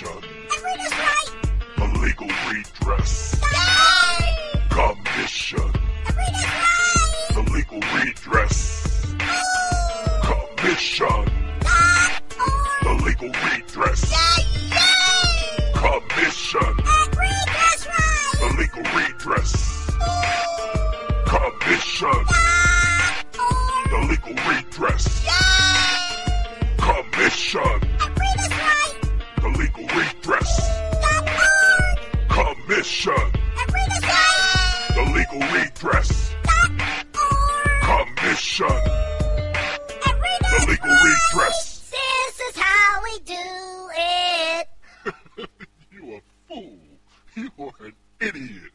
Commission. That's right. The legal redress. Yay! Commission. That's right. The legal redress. Commission. The legal redress. Commission. That's right. The legal redress. Commission. The legal redress. Commission. That's right. The legal redress. Commission. That's right. The legal redress. Commission. The legal redress. This is how we do it. You a fool. You are an idiot.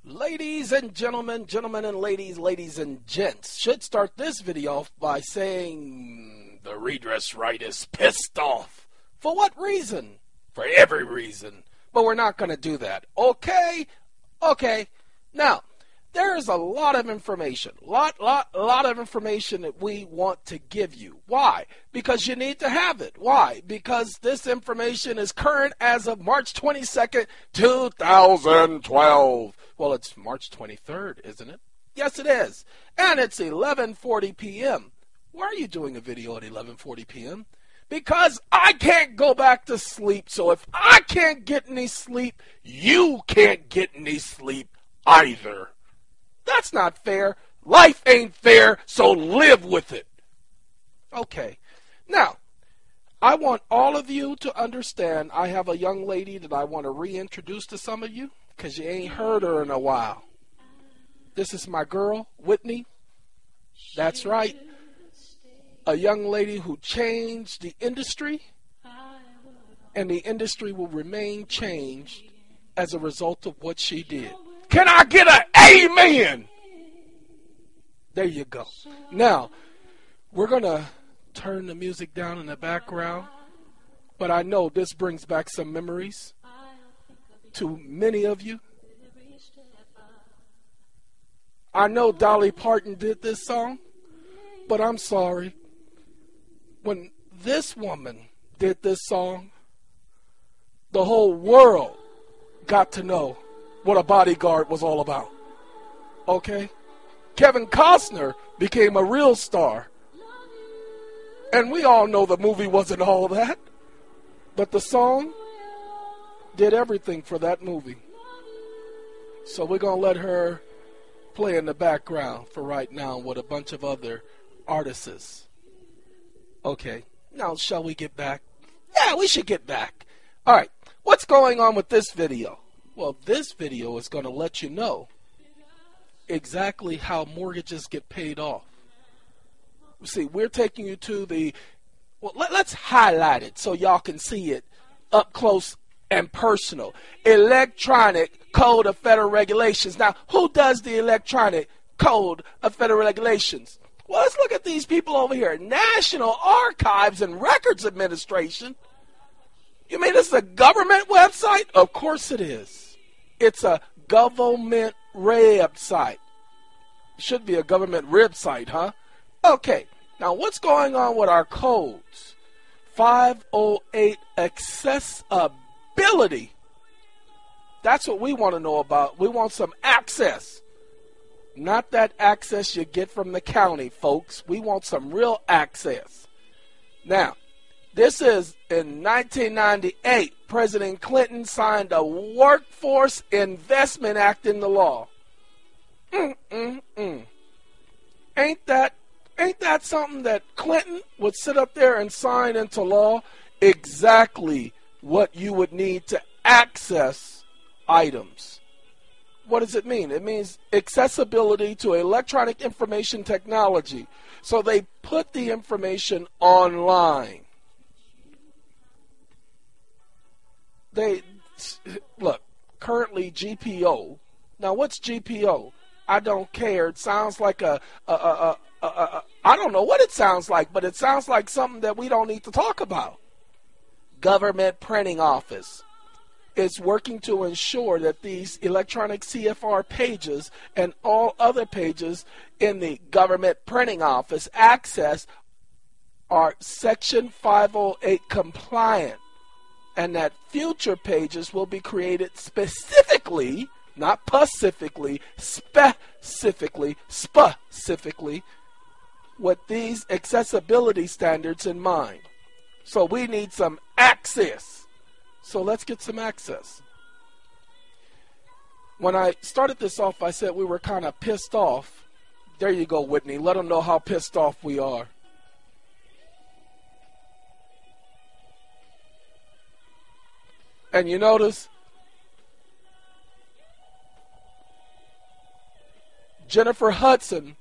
Ladies and gentlemen, gentlemen and ladies and gents, should start this video off by saying the redress right is pissed off. For what reason? For every reason. But we're not going to do that. Okay? Okay. Now, there is a lot of information, lot of information that we want to give you. Why? Because you need to have it. Why? Because this information is current as of March 22nd, 2012. Well, it's March 23rd, isn't it? Yes, it is. And it's 11:40 p.m. Why are you doing a video at 11:40 p.m.? Because I can't go back to sleep. So if I can't get any sleep, you can't get any sleep either. That's not fair. Life ain't fair, so live with it. Okay. Now, I want all of you to understand I have a young lady that I want to reintroduce to some of you because you ain't heard her in a while. This is my girl, Whitney. That's right. A young lady who changed the industry, and the industry will remain changed as a result of what she did. Can I get an amen? There you go. Now, we're going to turn the music down in the background, but I know this brings back some memories to many of you. I know Dolly Parton did this song, but I'm sorry. When this woman did this song, the whole world got to know what a bodyguard was all about. Okay? Kevin Costner became a real star. And we all know the movie wasn't all that. But the song did everything for that movie. So we're going to let her play in the background for right now with a bunch of other artists. Okay. Now, shall we get back? Yeah, we should get back. All right. What's going on with this video? Well, this video is going to let you know exactly how mortgages get paid off. See, we're taking you to the, well, let's highlight it so y'all can see it up close and personal. Electronic Code of Federal Regulations. Now, who does the Electronic Code of Federal Regulations? Well, let's look at these people over here. National Archives and Records Administration. You mean it's a government website? Of course it is. It's a government website. Should be a government website, huh? Okay. Now, what's going on with our codes? 508 accessibility. That's what we want to know about. We want some access. Not that access you get from the county, folks. We want some real access. Now, this is in 1998. President Clinton signed a Workforce Investment Act into law. Ain't that something that Clinton would sit up there and sign into law? Exactly what you would need to access items. What does it mean? It means accessibility to electronic information technology. So they put the information online. Look, currently GPO. Now, what's GPO? I don't care. It sounds like I don't know what it sounds like, but it sounds like something that we don't need to talk about. Government Printing Office is working to ensure that these electronic CFR pages and all other pages in the Government Printing Office access are Section 508 compliant, and that future pages will be created specifically, not pacifically, specifically, with these accessibility standards in mind. So we need some access. So let's get some access. When I started this off, I said we were kind of pissed off. There you go, Whitney. Let them know how pissed off we are. And you notice Jennifer Hudson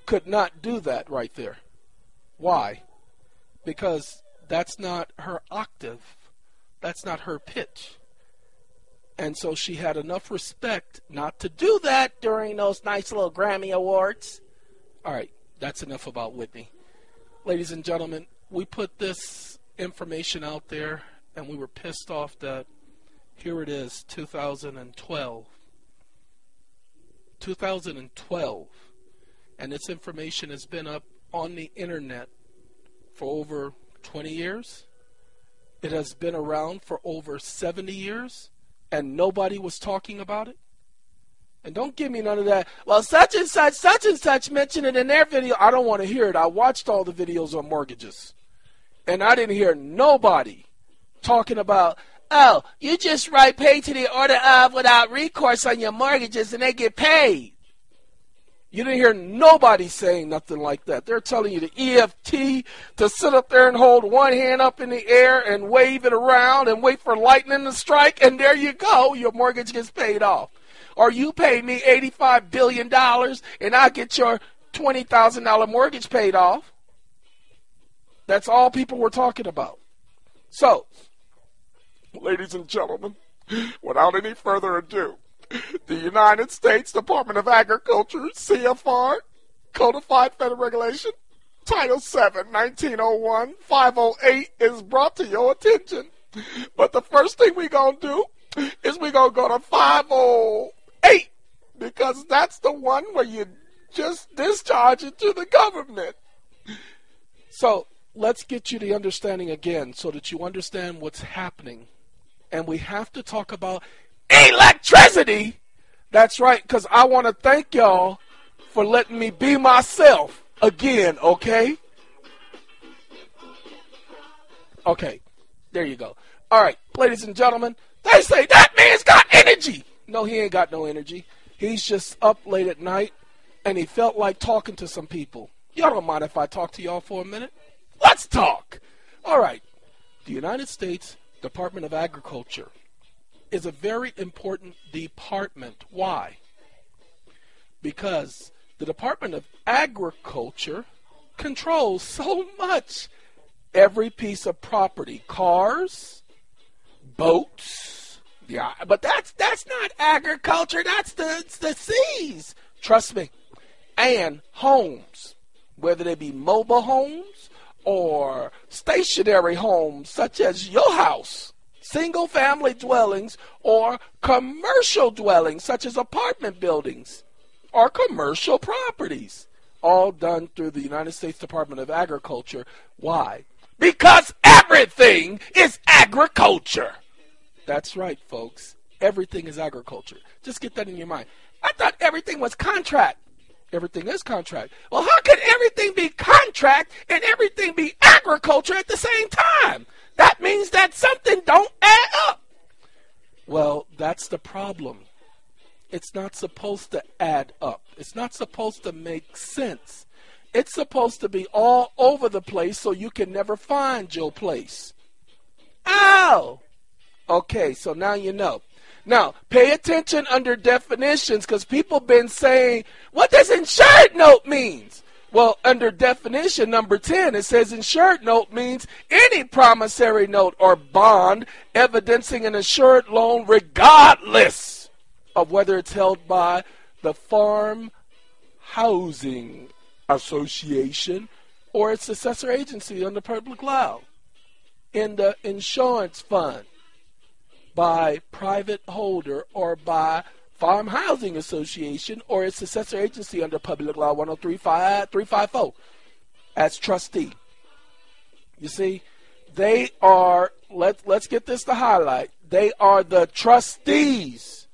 could not do that right there. Why? Because that's not her octave. That's not her pitch. And so she had enough respect not to do that during those nice little Grammy Awards. All right, that's enough about Whitney. Ladies and gentlemen, we put this information out there, and we were pissed off that here it is, 2012. 2012. And this information has been up on the internet for over 20 years. It has been around for over 70 years, and nobody was talking about it. And don't give me none of that, well, such and such mentioned it in their video. I don't want to hear it. I watched all the videos on mortgages, and I didn't hear nobody talking about, oh, you just write pay to the order of without recourse on your mortgages and they get paid. You didn't hear nobody saying nothing like that. They're telling you the EFT to sit up there and hold one hand up in the air and wave it around and wait for lightning to strike, and there you go, your mortgage gets paid off. Or you pay me $85 billion and I get your $20,000 mortgage paid off. That's all people were talking about. So, ladies and gentlemen, without any further ado, the United States Department of Agriculture, CFR, Codified Federal Regulation, Title 7, 1901, 508 is brought to your attention. But the first thing we're going to do is we're going to go to 508, because that's the one where you just discharge it to the government. So let's get you the understanding again so that you understand what's happening. And we have to talk about electricity. That's right, because I want to thank y'all for letting me be myself again, okay? Okay, there you go. All right, ladies and gentlemen, they say that man's got energy. No, he ain't got no energy. He's just up late at night, and he felt like talking to some people. Y'all don't mind if I talk to y'all for a minute? Let's talk. All right, the United States Department of Agriculture is a very important department. Why? Because the Department of Agriculture controls so much. Every piece of property, cars, boats, yeah, but that's not agriculture, that's the seas. Trust me. And homes, whether they be mobile homes or stationary homes such as your house, single-family dwellings, or commercial dwellings, such as apartment buildings, or commercial properties, all done through the United States Department of Agriculture. Why? Because everything is agriculture. That's right, folks. Everything is agriculture. Just get that in your mind. I thought everything was contract. Everything is contract. Well, how could everything be contract and everything be agriculture at the same time? That means that something don't add up. Well, that's the problem. It's not supposed to add up. It's not supposed to make sense. It's supposed to be all over the place so you can never find your place. Oh! Okay, so now you know. Now, pay attention under definitions, because people been saying, what does insured note means? Well, under definition number 10, it says insured note means any promissory note or bond evidencing an assured loan regardless of whether it's held by the Farm Housing Association or its successor agency under public law, in the insurance fund, by private holder, or by Farm Housing Association or its successor agency under public law 1035354 as trustee. You see, they are, let's get this to highlight, they are the trustees.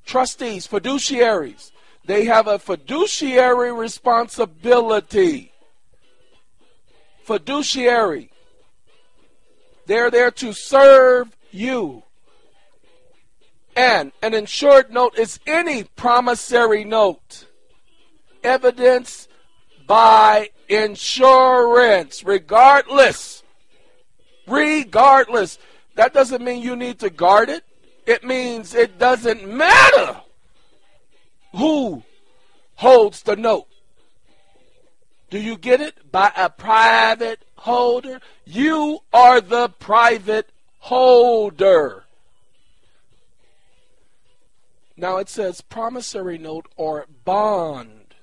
Trustees, fiduciaries. They have a fiduciary responsibility. Fiduciary. They're there to serve you. And an insured note is any promissory note evidenced by insurance, regardless. Regardless. That doesn't mean you need to guard it. It means it doesn't matter who holds the note. Do you get it? By a private holder. You are the private holder. Now it says promissory note or bond.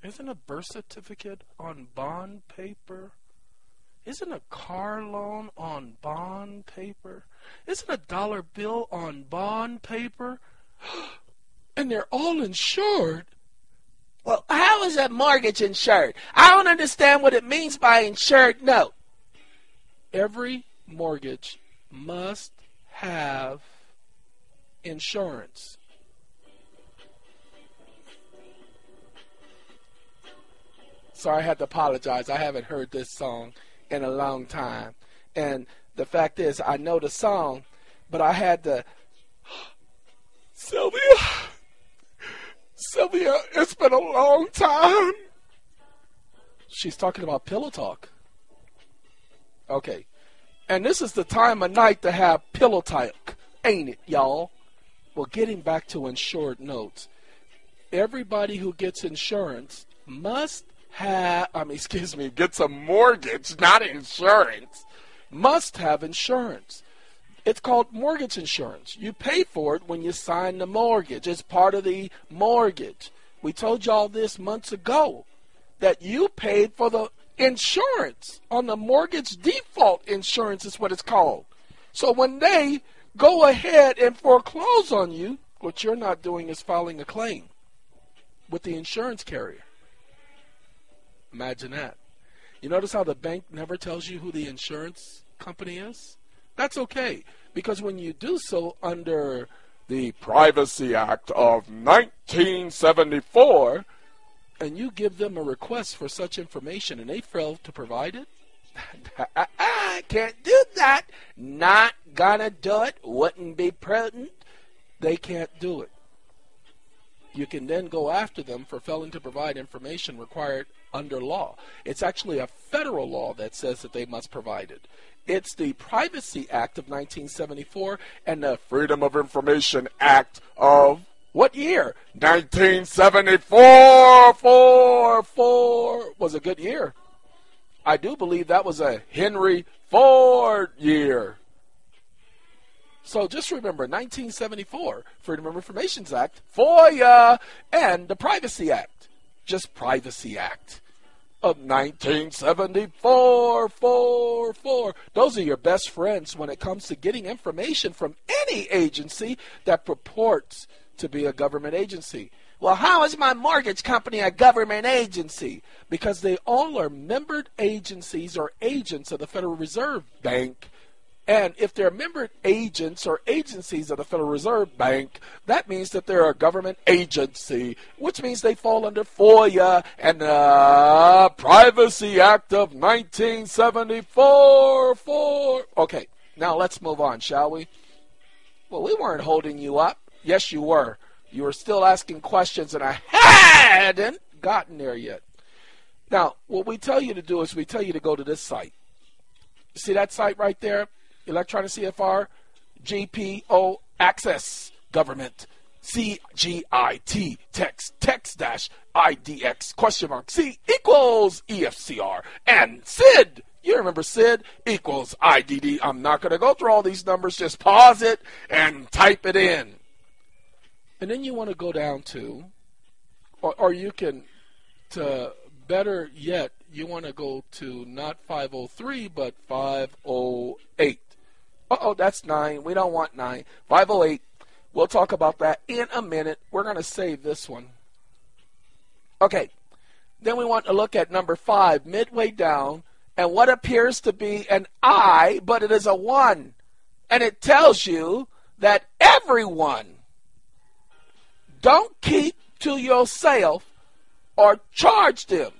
Isn't a birth certificate on bond paper? Isn't a car loan on bond paper? Isn't a dollar bill on bond paper? And they're all insured. Well, how is a mortgage insured? I don't understand what it means by insured note. Every mortgage must have insurance. Sorry, I had to apologize. I haven't heard this song in a long time. And the fact is, I know the song, but I had to... Sylvia, it's been a long time. She's talking about pillow talk. Okay. And this is the time of night to have pillow talk, ain't it, y'all? Well, getting back to insured notes. Everybody who gets insurance must gets a mortgage, not insurance, must have insurance. It's called mortgage insurance. You pay for it when you sign the mortgage. It's part of the mortgage. We told y'all this months ago, that you paid for the insurance on the mortgage default insurance is what it's called. So when they go ahead and foreclose on you, what you're not doing is filing a claim with the insurance carrier. Imagine that. You notice how the bank never tells you who the insurance company is? That's okay, because when you do so under the Privacy Act of 1974, and you give them a request for such information and they fail to provide it, I can't do that. Not gonna do it. Wouldn't be prudent. They can't do it. You can then go after them for failing to provide information required under law. It's actually a federal law that says that they must provide it. It's the Privacy Act of 1974 and the Freedom of Information Act of what year? 1974. Was a good year. I do believe that was a Henry Ford year. So just remember, 1974, Freedom of Information Act, FOIA, and the Privacy Act. Just Privacy Act of 1974. Those are your best friends when it comes to getting information from any agency that purports to be a government agency. Well, how is my mortgage company a government agency? Because they all are membered agencies or agents of the Federal Reserve Bank. And if they're membered agents or agencies of the Federal Reserve Bank, that means that they're a government agency, which means they fall under FOIA and the Privacy Act of 1974. Okay, now let's move on, shall we? Well, we weren't holding you up. Yes, you were. You were still asking questions, and I hadn't gotten there yet. Now, what we tell you to do is we tell you to go to this site. See that site right there? Electronic CFR, GPO, Access, Government, CGIT, text dash IDX, question mark, C equals EFCR, and SID, you remember SID, equals IDD. I'm not going to go through all these numbers, just pause it and type it in. And then you want to go down to, or you can, to better yet, you want to go to not 503, but 508. Uh-oh, that's 9. We don't want 9. 508. We'll talk about that in a minute. We're going to save this one. Okay. Then we want to look at number 5, midway down, and what appears to be an I, but it is a 1. And it tells you that everyone, don't keep to yourself or charge them.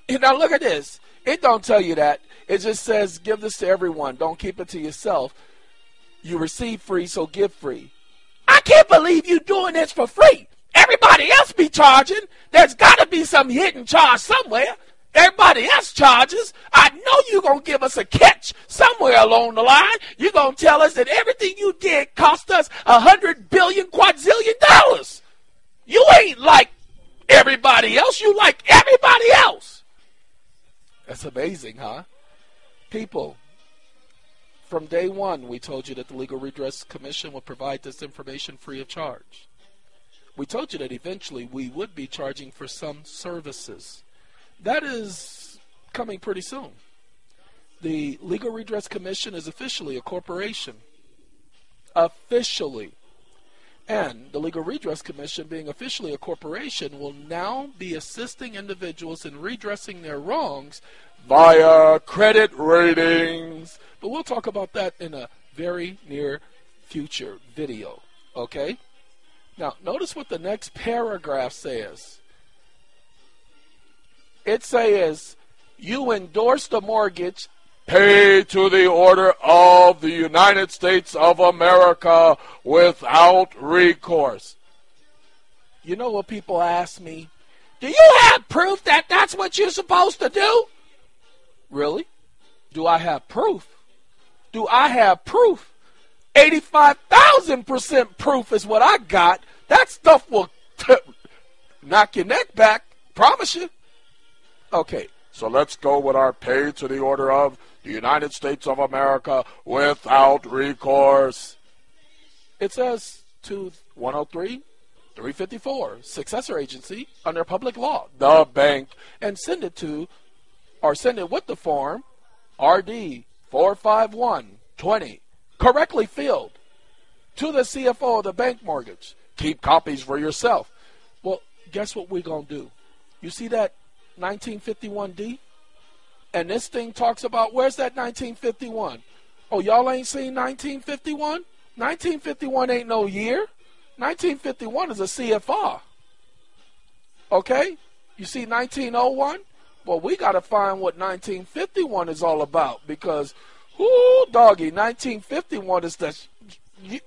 And now look at this. It don't tell you that. It just says give this to everyone. Don't keep it to yourself. You receive free, so give free. I can't believe you doing this for free. Everybody else be charging. There's got to be some hidden charge somewhere. Everybody else charges. I know you're going to give us a catch somewhere along the line. You're going to tell us that everything you did cost us $100 billion quadrillion. You ain't like everybody else. You like everybody else. That's amazing, huh? People, from day one, we told you that the Legal Redress Commission would provide this information free of charge. We told you that eventually we would be charging for some services. That is coming pretty soon. The Legal Redress Commission is officially a corporation. Officially. And the Legal Redress Commission, being officially a corporation, will now be assisting individuals in redressing their wrongs via credit ratings. But we'll talk about that in a very near future video. Okay? Now, notice what the next paragraph says. It says, you endorse the mortgage paid to the order of the United States of America without recourse. You know what people ask me? Do you have proof that that's what you're supposed to do? Really? Do I have proof? Do I have proof? 85,000% proof is what I got. That stuff will knock your neck back. Promise you. Okay, so let's go with our paid to the order of the United States of America without recourse. It says to 103-354, successor agency under public law, the bank, and send it to, or send it with the form RD 45120, correctly filled, to the CFO of the bank mortgage. Keep copies for yourself. Well, guess what we're going to do? You see that 1951D? And this thing talks about, where's that 1951? Oh, y'all ain't seen 1951? 1951 ain't no year. 1951 is a CFR. Okay? You see 1901? Well, we got to find what 1951 is all about because, whoo, doggy, 1951 is the, you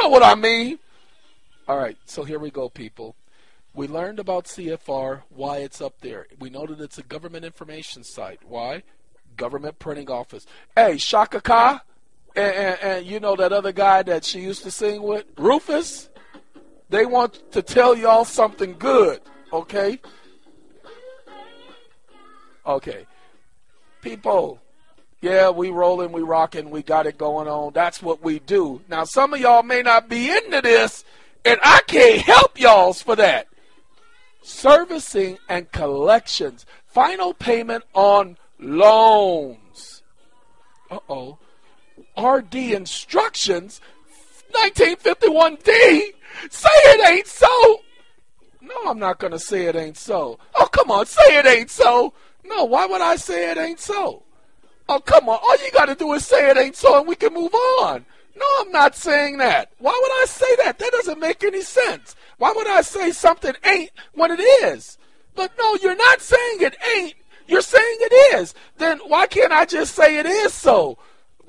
know what I mean. All right, so here we go, people. We learned about CFR, why it's up there. We know that it's a government information site. Why? Government printing office. Hey, Shaka Khan, and you know that other guy that she used to sing with, Rufus, they want to tell y'all something good, okay? Okay. People, yeah, we rolling, we rocking, we got it going on. That's what we do. Now, some of y'all may not be into this, and I can't help y'all for that. Servicing and collections. Final payment on loans. Uh-oh. RD instructions. 1951D. Say it ain't so. No, I'm not going to say it ain't so. Oh, come on. Say it ain't so. No, why would I say it ain't so? Oh, come on. All you got to do is say it ain't so and we can move on. No, I'm not saying that. Why would I say that? That doesn't make any sense. Why would I say something ain't when it is? But no, you're not saying it ain't. You're saying it is. Then why can't I just say it is so?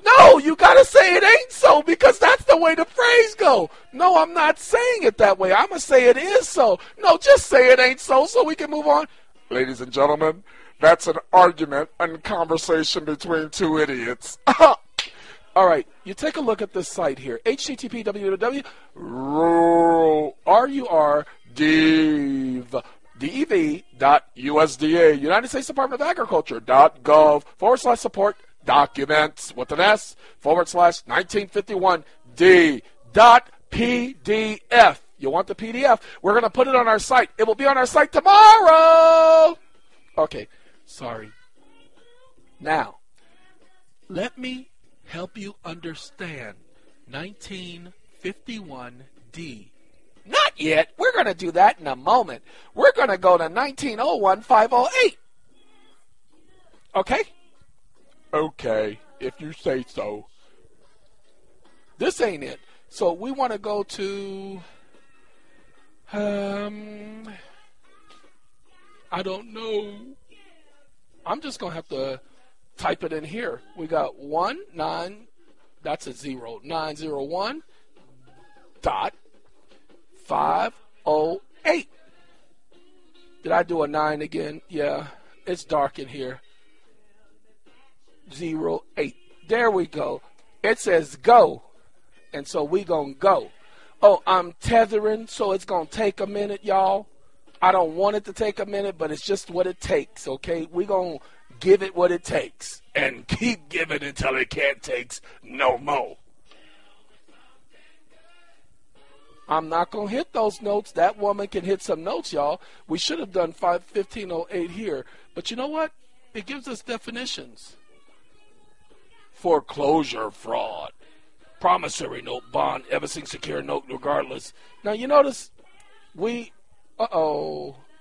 No, you got to say it ain't so because that's the way the phrase go. No, I'm not saying it that way. I'm going to say it is so. No, just say it ain't so we can move on. Ladies and gentlemen, that's an argument and conversation between two idiots. All right, you take a look at this site here. http www.dev.usda, United States Department of Agriculture.gov/support documents with an S /1951D.pdf. You want the PDF? We're going to put it on our site. It will be on our site tomorrow. Okay, sorry. Now, let me help you understand 1951D. Not yet. We're going to do that in a moment. We're going to go to 1901-508. Okay? Okay, if you say so. This ain't it. So we want to go to, I don't know. I'm just going to have to type it in here. We got 9, that's a 0, 901.508. Did I do a 9 again? Yeah, it's dark in here. 08. There we go. It says go. And so we gonna go. Oh, I'm tethering, so it's gonna take a minute, y'all. I don't want it to take a minute, but it's just what it takes, okay? We gonna give it what it takes and keep giving until it can't take no more. I'm not gonna hit those notes. That woman can hit some notes, y'all. We should have done 1508 here, but you know what? It gives us definitions. Foreclosure fraud. Promissory note, bond, everything secure note regardless. Now, you notice don't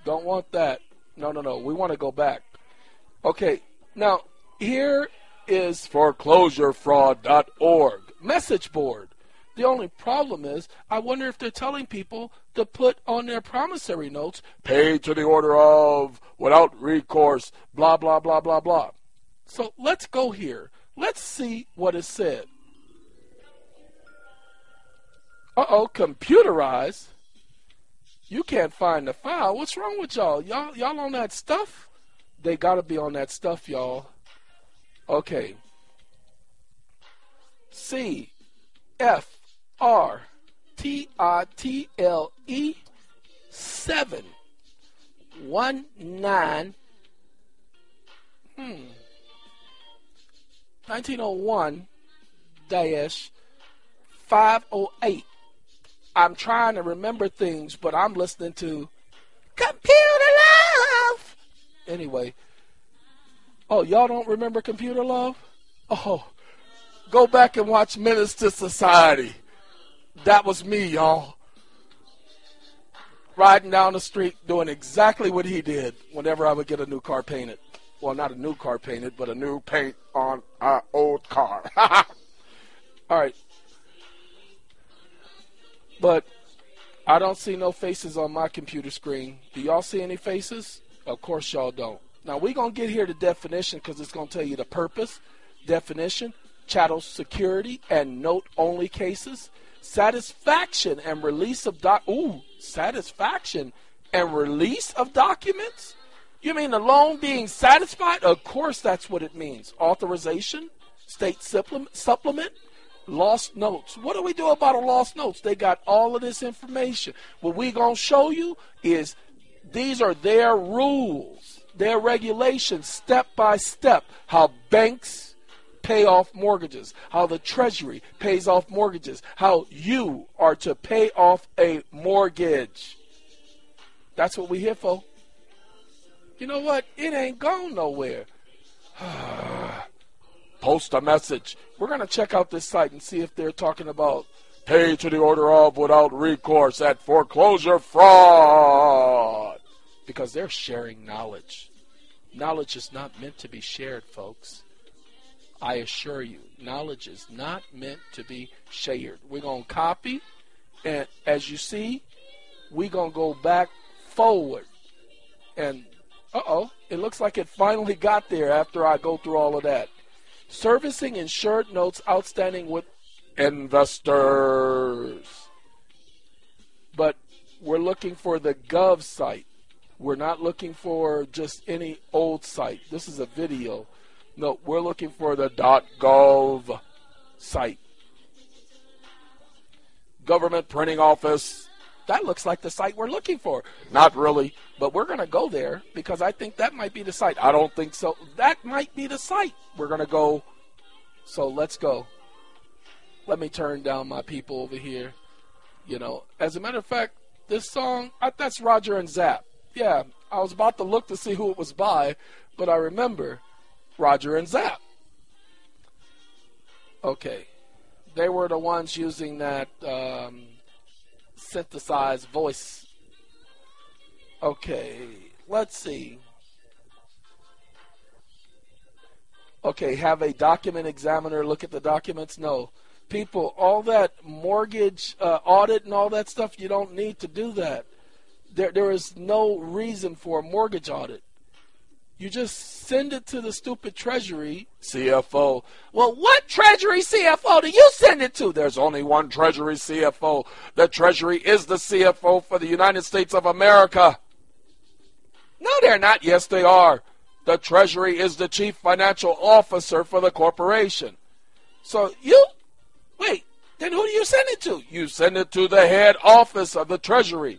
want that. No. We want to go back. Okay, now, here is foreclosurefraud.org. Message board. The only problem is, I wonder if they're telling people to put on their promissory notes, paid to the order of, without recourse, blah, blah, blah, blah, blah. So let's go here. Let's see what is said. Computerized. You can't find the file. What's wrong with y'all? Y'all on that stuff? They got to be on that stuff, y'all. Okay. CFRTITLE 719 1901-508. I'm trying to remember things, but I'm listening to Computer Love. Anyway. Oh, y'all don't remember Computer Love? Oh, go back and watch Menace to Society. That was me, y'all. Riding down the street doing exactly what he did whenever I would get a new car painted. Well, not a new car painted, but a new paint on our old car. All right. But I don't see no faces on my computer screen. Do y'all see any faces? Of course y'all don't. Now, we're going to get here to definition because it's going to tell you the purpose, definition, chattel security, and note-only cases. Satisfaction and release of satisfaction and release of documents? You mean the loan being satisfied? Of course that's what it means. Authorization, state supplement, lost notes. What do we do about a lost notes? They got all of this information. What we going to show you is these are their rules, their regulations, step by step, how banks pay off mortgages, how the Treasury pays off mortgages, how you are to pay off a mortgage. That's what we here for. You know what? It ain't gone nowhere. Post a message. We're going to check out this site and see if they're talking about pay to the order of without recourse at foreclosure fraud. Because they're sharing knowledge. Knowledge is not meant to be shared, folks. I assure you, knowledge is not meant to be shared. We're going to copy, and as you see, we're going to go back forward. And, it looks like it finally got there after I go through all of that. Servicing insured notes outstanding with investors. But we're looking for the Gov site. We're not looking for just any old site. This is a video. No, we're looking for the .gov site. Government Printing Office. That looks like the site we're looking for. Not really, but we're going to go there because I think that might be the site. I don't think so. That might be the site. We're going to go. So let's go. Let me turn down my people over here. You know, as a matter of fact, this song, that's Roger and Zapp. Yeah, I was about to look to see who it was by, but I remember Roger and Zapp. Okay. They were the ones using that synthesized voice. Okay, let's see. Okay, have a document examiner look at the documents? No. People, all that mortgage audit and all that stuff, you don't need to do that. There is no reason for a mortgage audit. You just send it to the stupid Treasury CFO. Well, what Treasury CFO do you send it to? There's only one Treasury CFO. The Treasury is the CFO for the United States of America. No, they're not. Yes, they are. The Treasury is the chief financial officer for the corporation. So wait, then who do you send it to? You send it to the head office of the Treasury.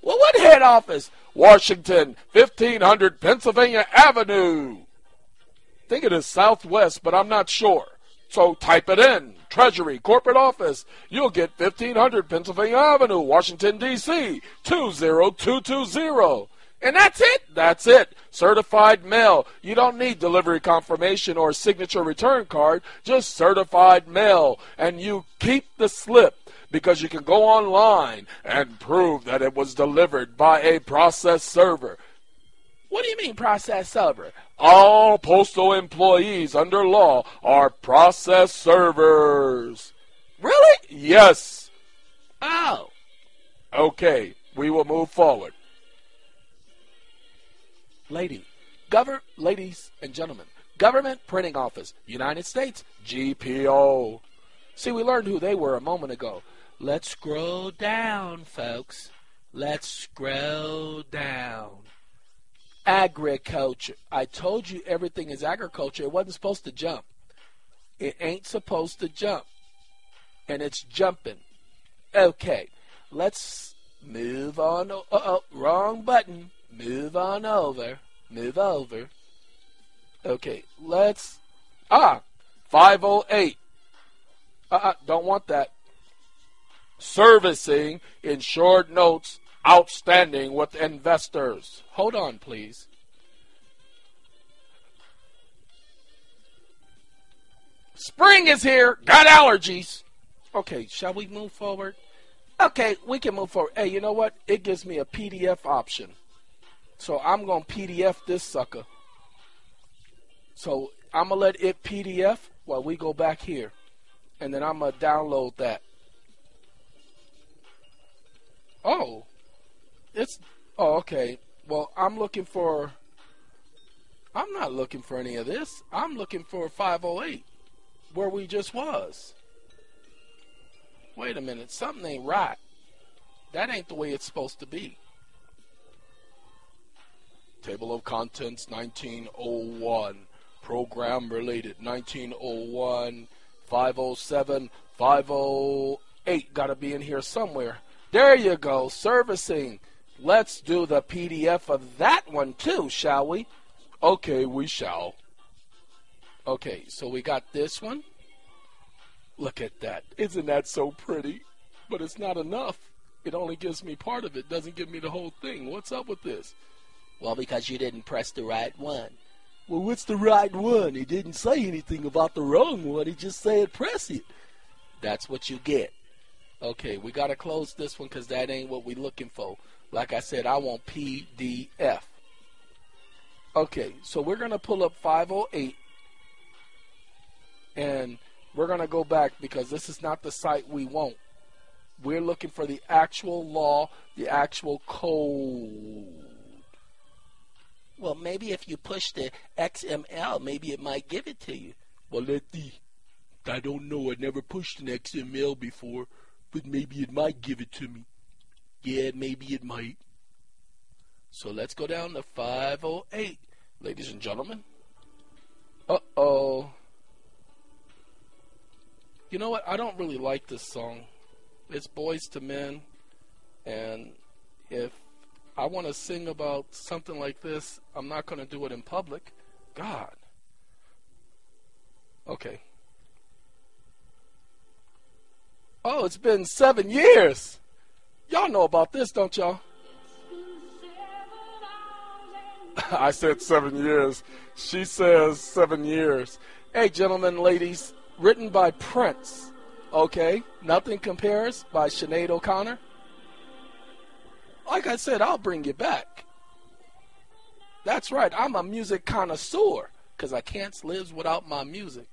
Well, what head office? Washington, 1500 Pennsylvania Avenue. I think it is Southwest, but I'm not sure. So type it in, Treasury, Corporate Office. You'll get 1500 Pennsylvania Avenue, Washington, D.C., 20220. And that's it. That's it. Certified mail. You don't need delivery confirmation or signature return card. Just certified mail. And you keep the slip, because you can go online and prove that it was delivered by a process server. What do you mean process server? All postal employees under law are process servers. Really? Yes. Oh. Okay, we will move forward. Ladies and gentlemen, Government Printing Office, United States, GPO. See, we learned who they were a moment ago. Let's scroll down, folks. Let's scroll down. Agriculture. I told you everything is agriculture. It wasn't supposed to jump. It ain't supposed to jump. And it's jumping. Okay. Let's move on. Wrong button. Move on over. Move over. Okay. Let's. 508. Don't want that. Servicing insured notes outstanding with investors. Hold on, please. Spring is here. Got allergies. Okay, shall we move forward? Okay, we can move forward. Hey, you know what? It gives me a PDF option. So I'm going to PDF this sucker. So I'm going to let it PDF while we go back here. And then I'm going to download that. Oh, okay. Well, I'm not looking for any of this. I'm looking for 508, where we just was. Wait a minute, something ain't right. That ain't the way it's supposed to be. Table of Contents, 1901. Program related, 1901, 507, 508. Got to be in here somewhere. There you go, servicing. Let's do the PDF of that one too, shall we? Okay, we shall. Okay, so we got this one. Look at that. Isn't that so pretty? But it's not enough. It only gives me part of it. Doesn't give me the whole thing. What's up with this? Well, because you didn't press the right one. Well, what's the right one? He didn't say anything about the wrong one. He just said press it. That's what you get. Okay, we got to close this one because that ain't what we're looking for. Like I said, I want PDF. Okay, so we're going to pull up 508. And we're going to go back because this is not the site we want. We're looking for the actual law, the actual code. Well, maybe if you push the XML, maybe it might give it to you. Well, I don't know. I never pushed an XML before. But maybe it might give it to me. Yeah, maybe it might. So let's go down to 508, ladies and gentlemen. Uh-oh. You know what? I don't really like this song. It's Boys to Men. And if I want to sing about something like this, I'm not going to do it in public. God. Okay. Oh, it's been 7 years. Y'all know about this, don't y'all? I said 7 years. She says 7 years. Hey, gentlemen, ladies, written by Prince. Okay, Nothing Compares by Sinead O'Connor. Like I said, I'll bring you back. That's right. I'm a music connoisseur because I can't live without my music.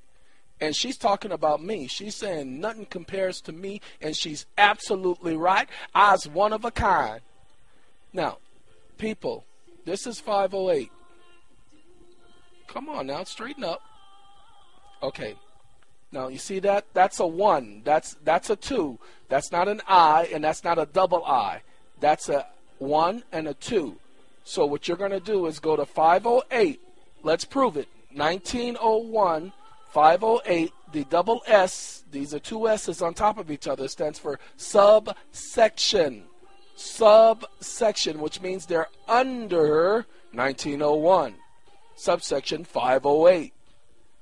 And she's talking about me. She's saying nothing compares to me, and she's absolutely right. I's one of a kind. Now, people, this is 508. Come on now, straighten up. Okay. Now, you see that? That's a 1. That's a 2. That's not an I, and that's not a double I. That's a 1 and a 2. So what you're going to do is go to 508. Let's prove it. 1901, 508, the double S, these are two S's on top of each other, stands for subsection. Subsection, which means they're under 1901. Subsection 508.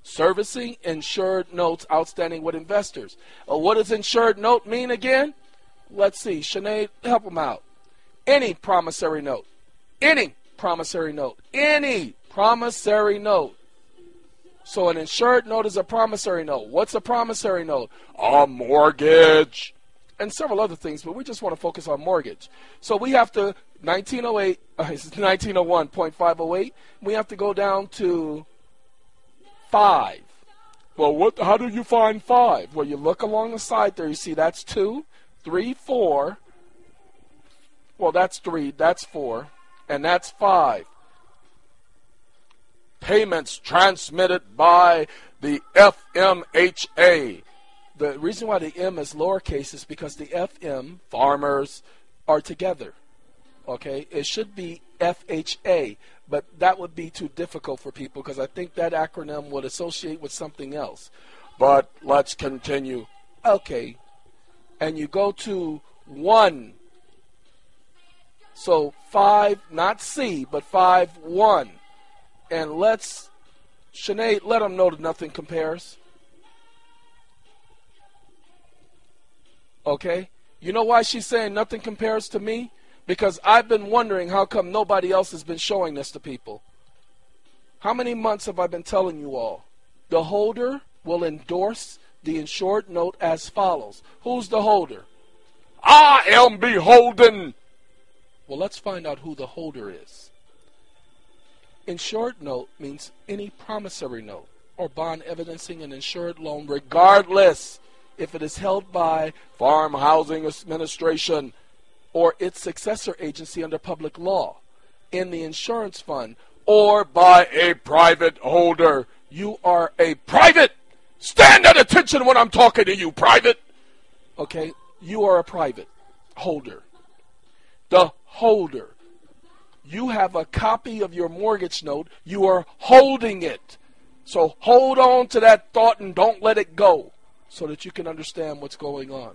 Servicing insured notes outstanding with investors. What does insured note mean again? Let's see. Sinead, help them out. Any promissory note. Any promissory note. Any promissory note. So an insured note is a promissory note. What's a promissory note? A mortgage. And several other things, but we just want to focus on mortgage. So we have to, 1901.508, we have to go down to 5. Well, how do you find 5? Well, you look along the side there, you see that's 2, 3, 4. Well, that's 3, that's 4, and that's 5. Payments transmitted by the FMHA. The reason why the M is lowercase is because the FM, farmers, are together. Okay? It should be FHA, but that would be too difficult for people because I think that acronym would associate with something else. But let's continue. Okay. And you go to 1. So 5, not C, but 5, 1. And let's, Sinead, let them know that nothing compares. Okay? You know why she's saying nothing compares to me? Because I've been wondering how come nobody else has been showing this to people. How many months have I been telling you all? The holder will endorse the insured note as follows. Who's the holder? I am beholden. Well, let's find out who the holder is. Insured note means any promissory note or bond evidencing an insured loan regardless if it is held by Farm Housing Administration or its successor agency under public law, in the insurance fund, or by a private holder. You are a private. Stand at attention when I'm talking to you, private. Okay, you are a private holder. The holder. You have a copy of your mortgage note. You are holding it. So hold on to that thought and don't let it go so that you can understand what's going on.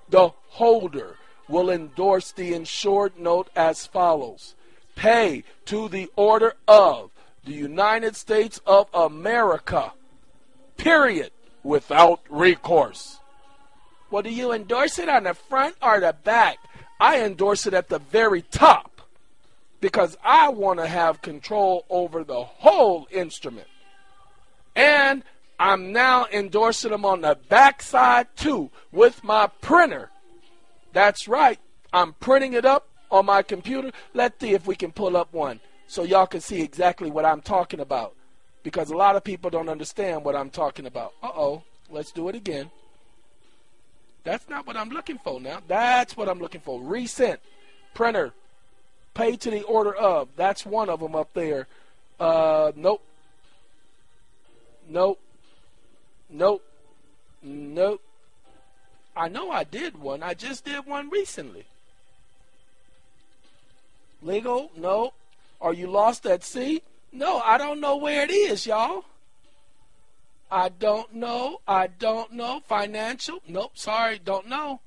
The holder will endorse the insured note as follows. Pay to the order of the United States of America, period, without recourse. Well, do you endorse it on the front or the back? I endorse it at the very top because I want to have control over the whole instrument. And I'm now endorsing them on the back side too with my printer. That's right. I'm printing it up on my computer. Let's see if we can pull up one so y'all can see exactly what I'm talking about. Because a lot of people don't understand what I'm talking about. Uh-oh. Let's do it again. That's not what I'm looking for now. That's what I'm looking for. Recent. Printer. Pay to the order of. That's one of them up there. Nope. Nope. Nope. Nope. I know I did one. I just did one recently. Legal? No. Are you lost at sea? No, I don't know where it is, y'all. I don't know. I don't know. Financial? Nope, sorry, don't know.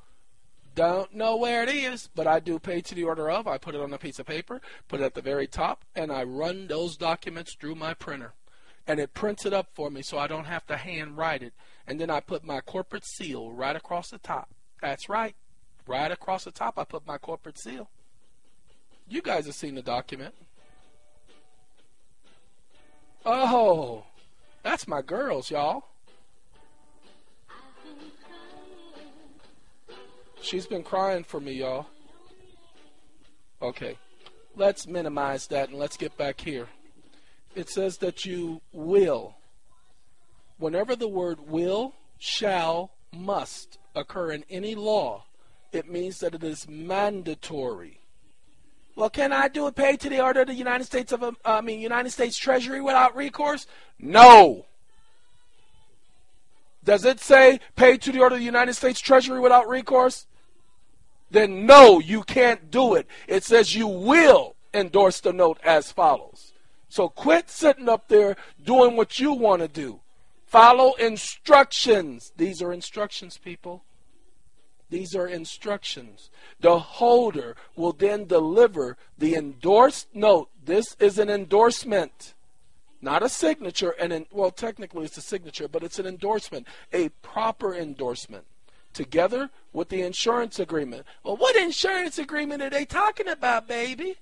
Don't know where it is, but I do pay to the order of. I put it on a piece of paper, put it at the very top, and I run those documents through my printer. And it prints it up for me so I don't have to hand write it. And then I put my corporate seal right across the top. That's right. Right across the top, I put my corporate seal. You guys have seen the document. Oh, that's my girls, y'all. She's been crying for me, y'all. Okay, let's minimize that and let's get back here. It says that you will. Whenever the word will, shall, must occur in any law, it means that it is mandatory. Well, can I do it paid to the order of the United States Treasury without recourse? No. Does it say paid to the order of the United States Treasury without recourse? Then no, you can't do it. It says you will endorse the note as follows. So quit sitting up there doing what you want to do. Follow instructions. These are instructions, people. These are instructions. The holder will then deliver the endorsed note. This is an endorsement, not a signature. Well, technically it's a signature, but it's an endorsement, a proper endorsement, together with the insurance agreement. Well, what insurance agreement are they talking about, baby?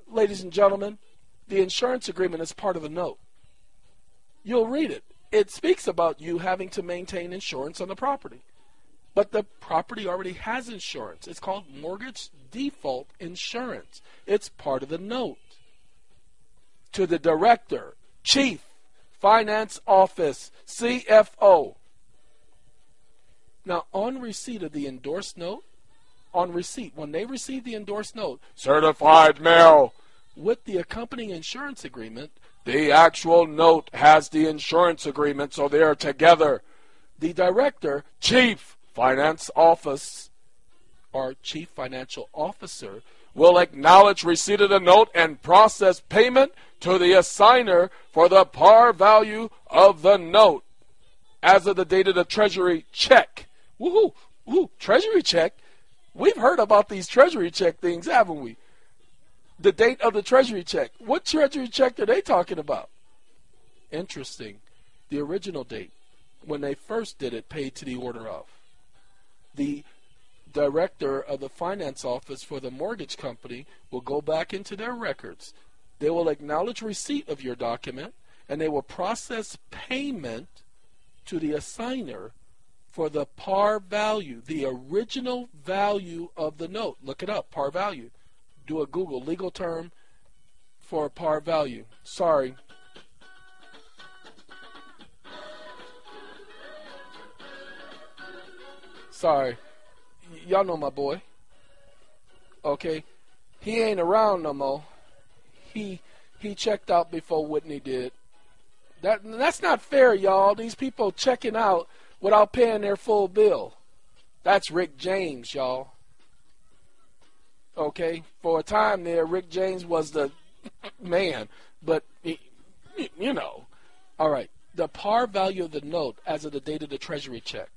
Ladies and gentlemen, the insurance agreement is part of the note. You'll read it. It speaks about you having to maintain insurance on the property. But the property already has insurance. It's called mortgage default insurance. It's part of the note. To the director, chief, finance office, CFO. Now, on receipt of the endorsed note, when they receive the endorsed note, certified mail, with the accompanying insurance agreement, the actual note has the insurance agreement, so they are together. The director, chief finance office, or chief financial officer, will acknowledge receipt of the note and process payment to the assigner for the par value of the note as of the date of the treasury check. Woohoo! Ooh, treasury check? We've heard about these treasury check things, haven't we? The date of the treasury check. What treasury check are they talking about? Interesting. The original date, when they first did it, paid to the order of. The director of the finance office for the mortgage company will go back into their records. They will acknowledge receipt of your document, and they will process payment to the assigner for the par value, the original value of the note. Look it up, par value. Do a Google, legal term for par value. Sorry. Sorry. Y'all know my boy. Okay. He ain't around no more. He checked out before Whitney did. That's not fair, y'all. These people checking out without paying their full bill. That's Rick James, y'all. Okay, for a time there, Rick James was the man, but you know. All right, the par value of the note as of the date of the treasury check.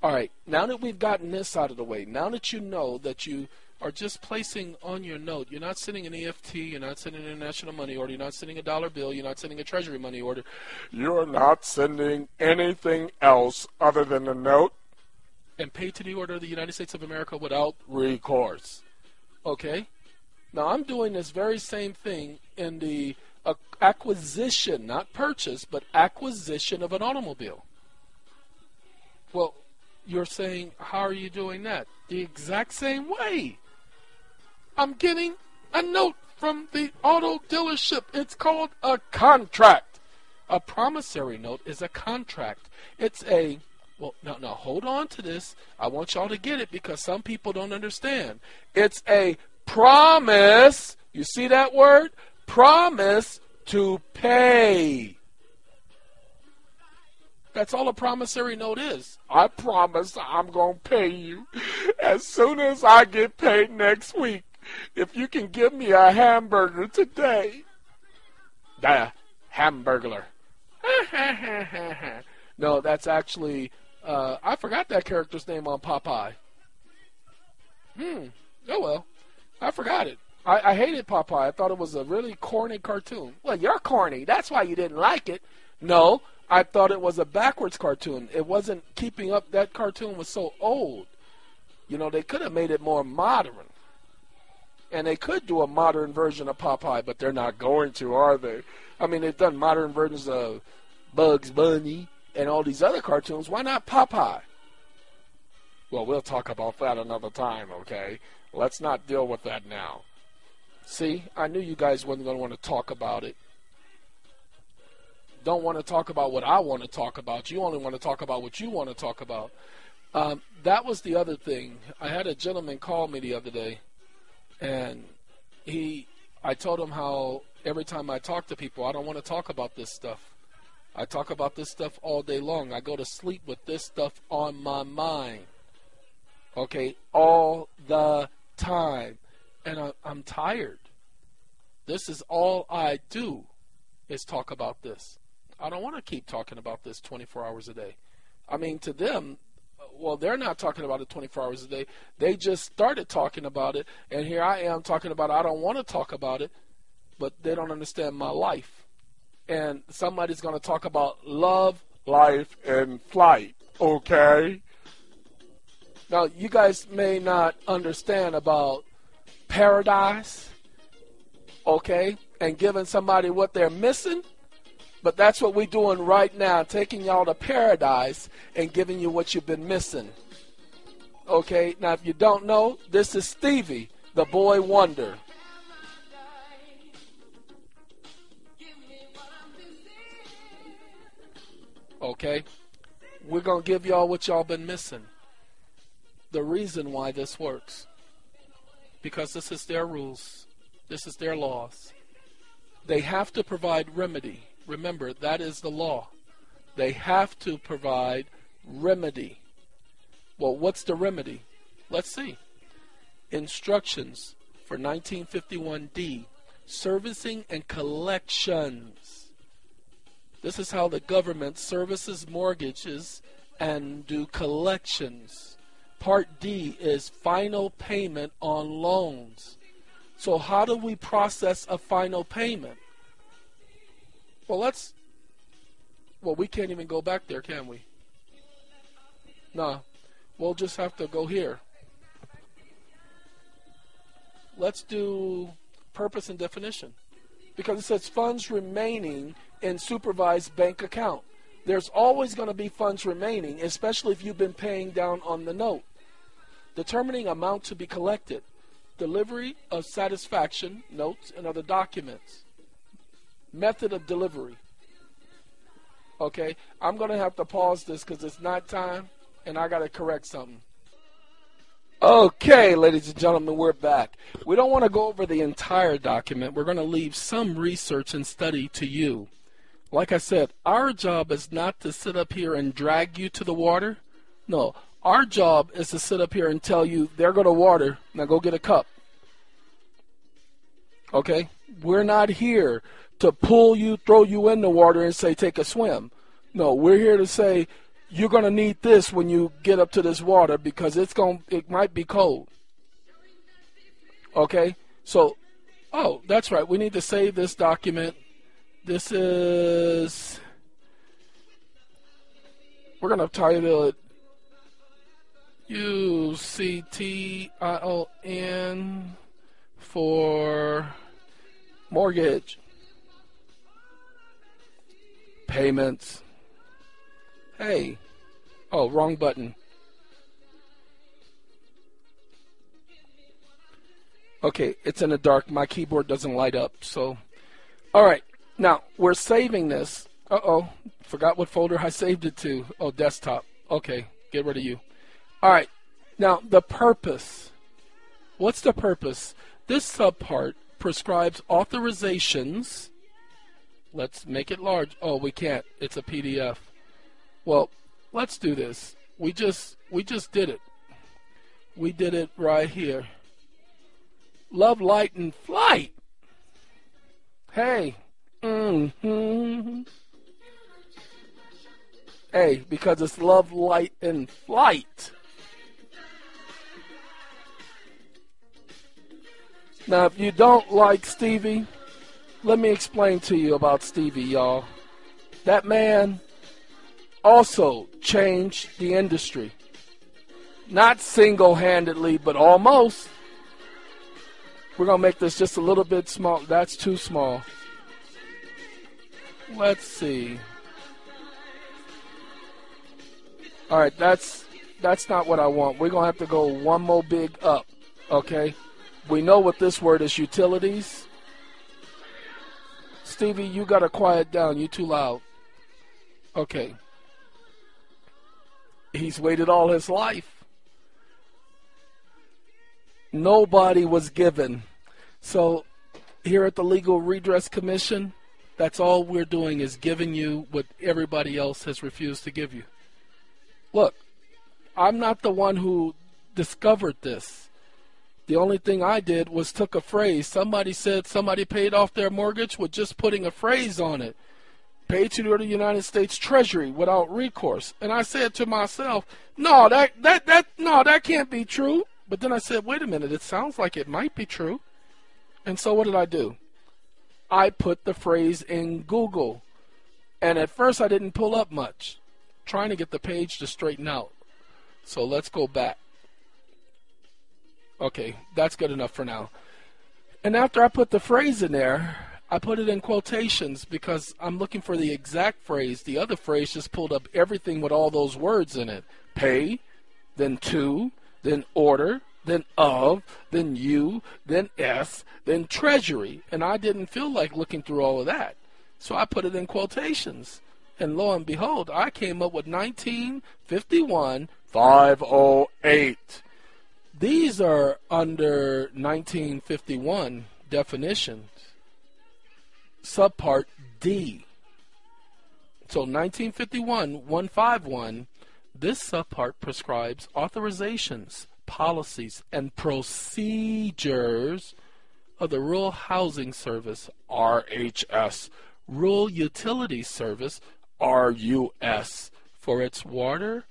All right, now that we've gotten this out of the way, now that you know that you are just placing on your note, you're not sending an EFT, you're not sending an international money order, you're not sending a dollar bill, you're not sending a treasury money order, You're not sending anything else other than the note and paid to the order of the United States of America without recourse. Okay? Now I'm doing this very same thing in the acquisition, not purchase, but acquisition of an automobile. Well, you're saying, how are you doing that? The exact same way. I'm getting a note from the auto dealership. It's called a contract. A promissory note is a contract. It's a, well, now hold on to this. I want y'all to get it because some people don't understand. It's a promise. You see that word? Promise to pay. That's all a promissory note is. I promise I'm going to pay you as soon as I get paid next week. If you can give me a hamburger today. Hamburglar. No, that's actually, I forgot that character's name on Popeye. Oh well, I forgot it. I hated Popeye. I thought it was a really corny cartoon. Well, you're corny. That's why you didn't like it. No, I thought it was a backwards cartoon. It wasn't keeping up. That cartoon was so old. You know, they could have made it more modern. And they could do a modern version of Popeye, but they're not going to, are they? I mean, they've done modern versions of Bugs Bunny and all these other cartoons. Why not Popeye? Well, we'll talk about that another time, okay? Let's not deal with that now. See, I knew you guys wasn't going to want to talk about it. Don't want to talk about what I want to talk about. You only want to talk about what you want to talk about. That was the other thing. I had a gentleman call me the other day, and I told him how every time I talk to people, I don't want to talk about this stuff. I talk about this stuff all day long. I go to sleep with this stuff on my mind. Okay, all the time. And I'm tired. This is all I do is talk about this. I don't want to keep talking about this 24 hours a day. I mean, to them, well, they're not talking about it 24 hours a day. They just started talking about it, and here I am talking about it. I don't want to talk about it, but they don't understand my life. And somebody's going to talk about love, Life and flight, okay? Now, you guys may not understand about paradise, okay, and giving somebody what they're missing, but that's what we're doing right now, taking y'all to paradise and giving you what you've been missing. Okay, now if you don't know, this is Stevie, the boy wonder. Okay, we're going to give y'all what y'all been missing. The reason why this works, because this is their rules, this is their laws. They have to provide remedy. Remember, that is the law. They have to provide remedy. Well, what's the remedy? Let's see. Instructions for 1951D, servicing and collections. This is how the government services mortgages and do collections. Part D is final payment on loans. So how do we process a final payment? Well, we can't even go back there, can we? No, we'll just have to go here. Let's do purpose and definition. Because it says funds remaining in supervised bank account. There's always going to be funds remaining, especially if you've been paying down on the note. Determining amount to be collected. Delivery of satisfaction, notes, and other documents. Method of delivery. Okay, I'm going to have to pause this because it's not time, and I got to correct something. Okay, ladies and gentlemen, we're back. We don't want to go over the entire document. We're going to leave some research and study to you. Like I said, our job is not to sit up here and drag you to the water. No, our job is to sit up here and tell you, there go the water, now go get a cup. Okay? We're not here to pull you, throw you in the water and say, take a swim. No, we're here to say, you're going to need this when you get up to this water because it might be cold. Okay? So, oh, that's right. We need to save this document. This is, we're going to title it UCTION for mortgage payments. Hey, oh, wrong button. Okay, it's in the dark. My keyboard doesn't light up. So, all right. Now, we're saving this. Uh-oh, forgot what folder I saved it to. Oh, desktop. Okay, get rid of you. All right. Now, the purpose. What's the purpose? This subpart prescribes authorizations. Let's make it large. Oh, we can't. It's a PDF. Well, let's do this. We just did it. We did it right here. Love, light, and flight. Hey. Mm-hmm. Hey, because it's love, light, and flight. Now, if you don't like Stevie, let me explain to you about Stevie, y'all. That man also changed the industry. Not single-handedly, but almost. We're going to make this just a little bit small. That's too small. Let's see. All right, that's That's not what I want. We're going to have to go one more big up, okay? We know what this word is, utilities. Stevie, you got to quiet down. You too loud. Okay. He's waited all his life. Nobody was given. So here at the Legal Redress Commission, that's all we're doing is giving you what everybody else has refused to give you. Look, I'm not the one who discovered this. The only thing I did was took a phrase. Somebody said somebody paid off their mortgage with just putting a phrase on it. Paid to the United States Treasury without recourse. And I said to myself, no, that can't be true. But then I said, wait a minute, it sounds like it might be true. And so what did I do? I put the phrase in Google. And at first I didn't pull up much, trying to get the page to straighten out. So let's go back. Okay, that's good enough for now. And after I put the phrase in there, I put it in quotations because I'm looking for the exact phrase. The other phrase just pulled up everything with all those words in it. Pay, then to, then order, then of, then you, then S, then treasury. And I didn't feel like looking through all of that. So I put it in quotations. And lo and behold, I came up with 1951 508. These are under 1951 definitions. Subpart D. So 1951 151, this subpart prescribes authorizations, policies, and procedures of the Rural Housing Service, RHS, Rural Utility Service, RUS, for its water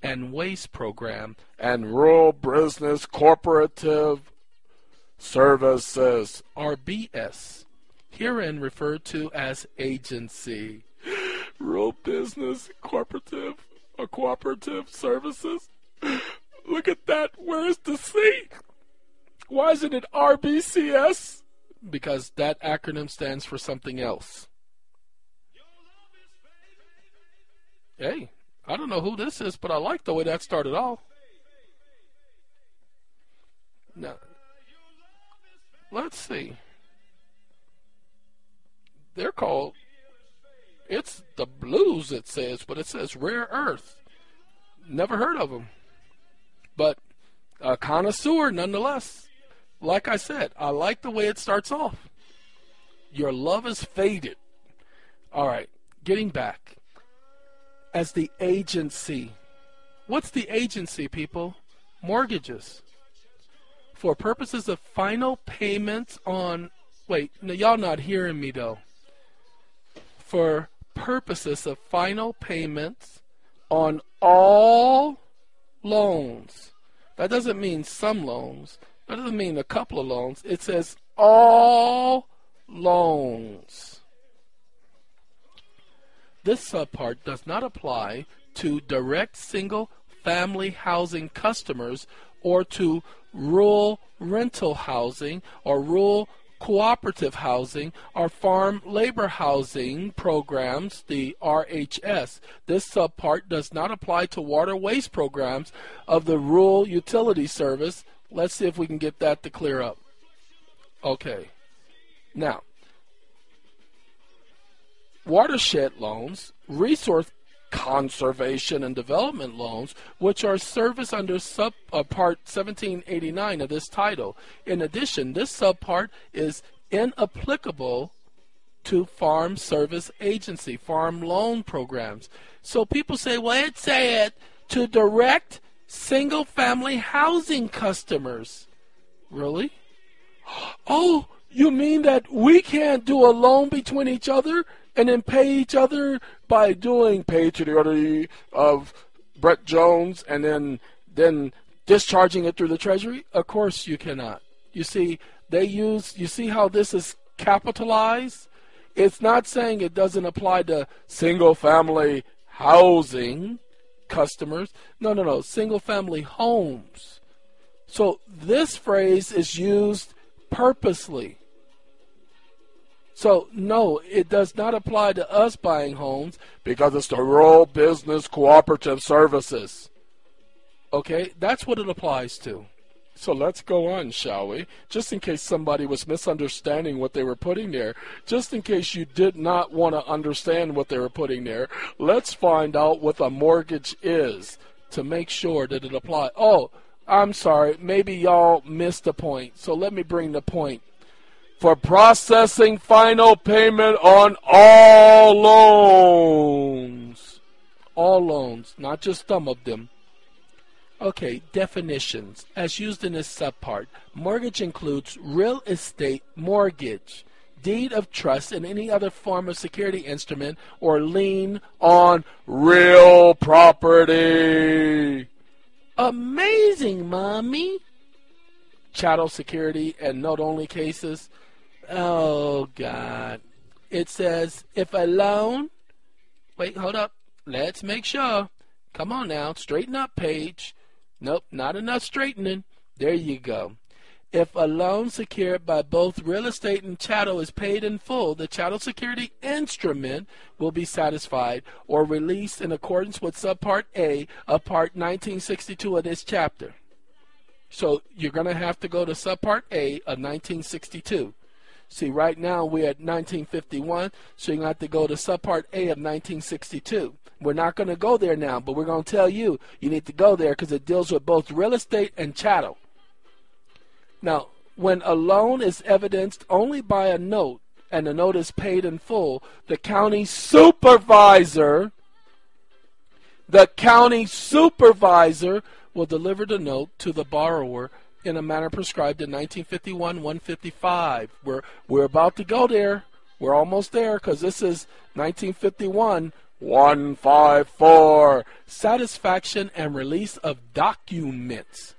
and waste program, and Rural Business Cooperative Services, RBS, herein referred to as agency. Rural Business Cooperative or Cooperative Services? Look at that. Where's the C? Why isn't it RBCS? Because that acronym stands for something else. Hey, I don't know who this is, but I like the way that started off. Now, let's see. They're called, it's the Blues, it says, but it says Rare Earth. Never heard of them. But a connoisseur nonetheless. Like I said, I like the way it starts off. Your love is faded. All right, getting back. As the agency. What's the agency, people? Mortgages. For purposes of final payments on... Wait, no, y'all not hearing me, though. For purposes of final payments on all loans. That doesn't mean some loans. That doesn't mean a couple of loans. It says all loans. This subpart does not apply to direct single-family housing customers or to rural rental housing or rural cooperative housing or farm labor housing programs, the RHS. This subpart does not apply to water waste programs of the Rural Utility Service. Let's see if we can get that to clear up. Okay. Now, watershed loans, resource conservation and development loans, which are serviced under Part 1789 of this title. In addition, this subpart is inapplicable to farm service agency, farm loan programs. So people say, well, it said to direct single-family housing customers. Really? Oh, you mean that we can't do a loan between each other and then pay each other by doing patriarchy of Brett Jones and then discharging it through the Treasury? Of course you cannot. You see, you see how this is capitalized? It's not saying it doesn't apply to single-family housing customers. No, single-family homes. So this phrase is used purposely. So, no, it does not apply to us buying homes because it's the Rural Business Cooperative Services. Okay, that's what it applies to. So let's go on, shall we? Just in case somebody was misunderstanding what they were putting there, just in case you did not want to understand what they were putting there, let's find out what a mortgage is to make sure that it applies. Oh, I'm sorry, maybe y'all missed the point, so let me bring the point. For processing final payment on all loans. All loans, not just some of them. Okay, definitions. As used in this subpart, mortgage includes real estate mortgage, deed of trust, and any other form of security instrument or lien on real property. Amazing, Mommy. Chattel security and note-only cases. Oh, God. It says, if a loan... Wait, hold up. Let's make sure. Come on now. Straighten up, page. Nope, not enough straightening. There you go. If a loan secured by both real estate and chattel is paid in full, the chattel security instrument will be satisfied or released in accordance with subpart A of part 1962 of this chapter. So you're going to have to go to subpart A of 1962. See, right now we're at 1951, so you're going to have to go to subpart A of 1962. We're not going to go there now, but we're going to tell you need to go there because it deals with both real estate and chattel. Now, when a loan is evidenced only by a note and the note is paid in full, the county supervisor will deliver the note to the borrower in a manner prescribed in 1951-155. We're about to go there. We're almost there because this is 1951-154. Satisfaction and release of documents.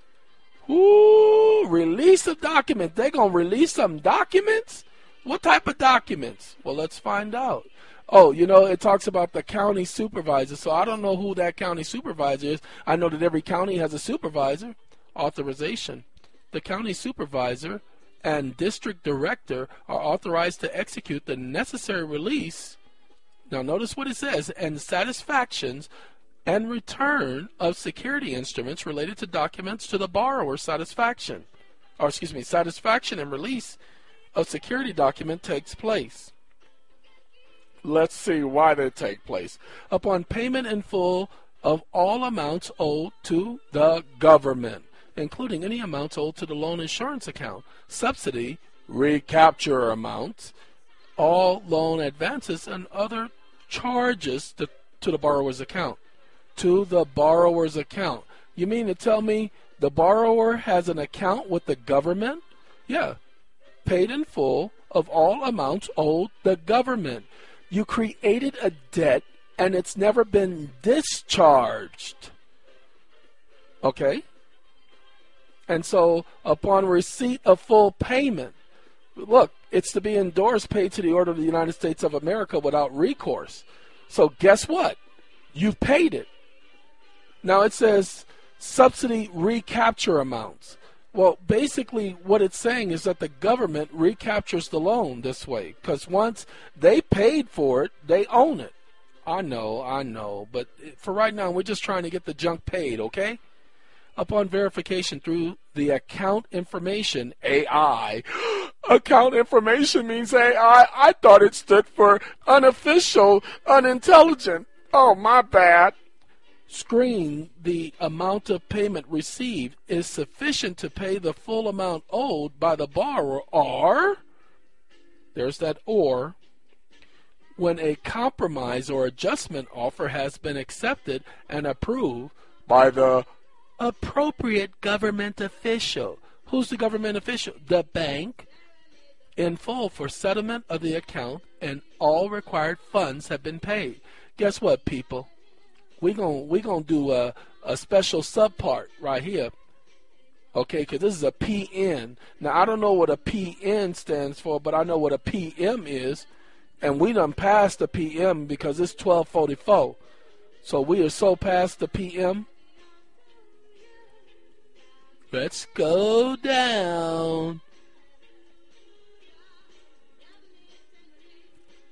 Ooh, release of documents. They're going to release some documents? What type of documents? Well, let's find out. Oh, it talks about the county supervisor, so I don't know who that county supervisor is. I know that every county has a supervisor. Authorization. The county supervisor and district director are authorized to execute the necessary release. Now, notice what it says, and satisfactions and return of security instruments related to documents to the borrower satisfaction and release of security document takes place. Let's see why they take place. Upon payment in full of all amounts owed to the government, including any amounts owed to the loan insurance account, subsidy, recapture amounts, all loan advances, and other charges to the borrower's account. To the borrower's account. You mean to tell me the borrower has an account with the government? Yeah. Paid in full of all amounts owed the government. You created a debt and it's never been discharged. Okay? And so upon receipt of full payment, look, it's to be endorsed, paid to the order of the United States of America without recourse. So guess what? You've paid it. Now it says subsidy recapture amounts. Well, basically what it's saying is that the government recaptures the loan this way, because once they paid for it, they own it. I know, but for right now, we're just trying to get the junk paid, okay? Upon verification through the account information, AI. Account information means AI. I thought it stood for unofficial, unintelligent. Oh, my bad. Screen, the amount of payment received is sufficient to pay the full amount owed by the borrower, or, there's that or, when a compromise or adjustment offer has been accepted and approved by the appropriate government official. Who's the government official? The bank, in full for settlement of the account, and all required funds have been paid. Guess what, people? We're gonna do a special subpart right here, okay, because this is a PN. Now, I don't know what a PN stands for, but I know what a PM is, and we done passed the PM because it's 1244. So we are so past the PM. Let's go down.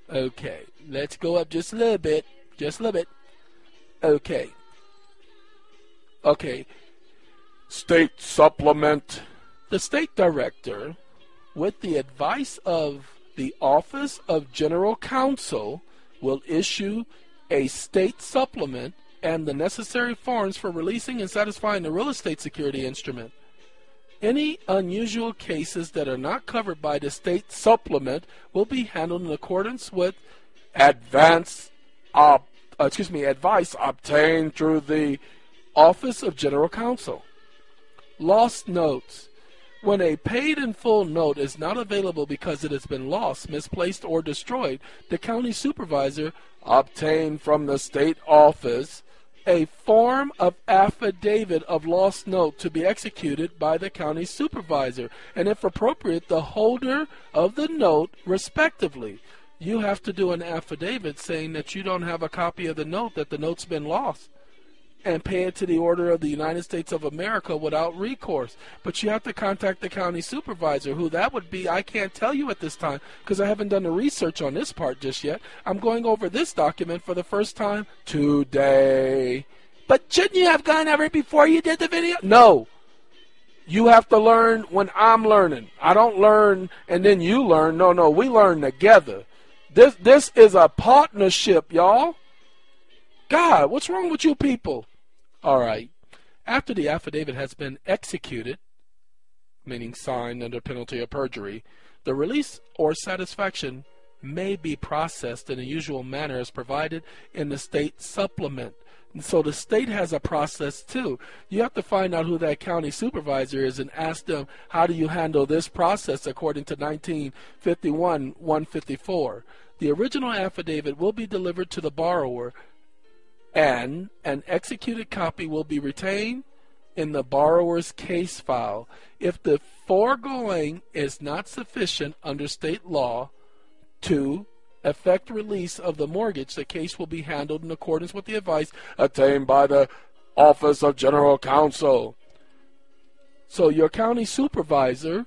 Okay, let's go up just a little bit. Okay. State Supplement. The State Director, with the advice of the Office of General Counsel, will issue a state supplement and the necessary forms for releasing and satisfying the real estate security instrument. Any unusual cases that are not covered by the state supplement will be handled in accordance with advice obtained through the Office of General Counsel. Lost notes. When a paid in full note is not available because it has been lost, misplaced, or destroyed, the county supervisor obtained from the state office a form of affidavit of lost note to be executed by the county supervisor, and if appropriate, the holder of the note respectively. You have to do an affidavit saying that you don't have a copy of the note, that the note's been lost, and pay it to the order of the United States of America without recourse. But you have to contact the county supervisor. Who that would be, I can't tell you at this time because I haven't done the research on this part just yet. I'm going over this document for the first time today. But shouldn't you have gone over it before you did the video? No. You have to learn when I'm learning. I don't learn and then you learn. No, we learn together. This is a partnership, y'all. God, what's wrong with you people? All right. After the affidavit has been executed, meaning signed under penalty of perjury, the release or satisfaction may be processed in the usual manner as provided in the state supplement. And so the state has a process too. You have to find out who that county supervisor is and ask them, how do you handle this process according to 1951-154? The original affidavit will be delivered to the borrower, and an executed copy will be retained in the borrower's case file. If the foregoing is not sufficient under state law to effect release of the mortgage, the case will be handled in accordance with the advice obtained by the Office of General Counsel. So your county supervisor,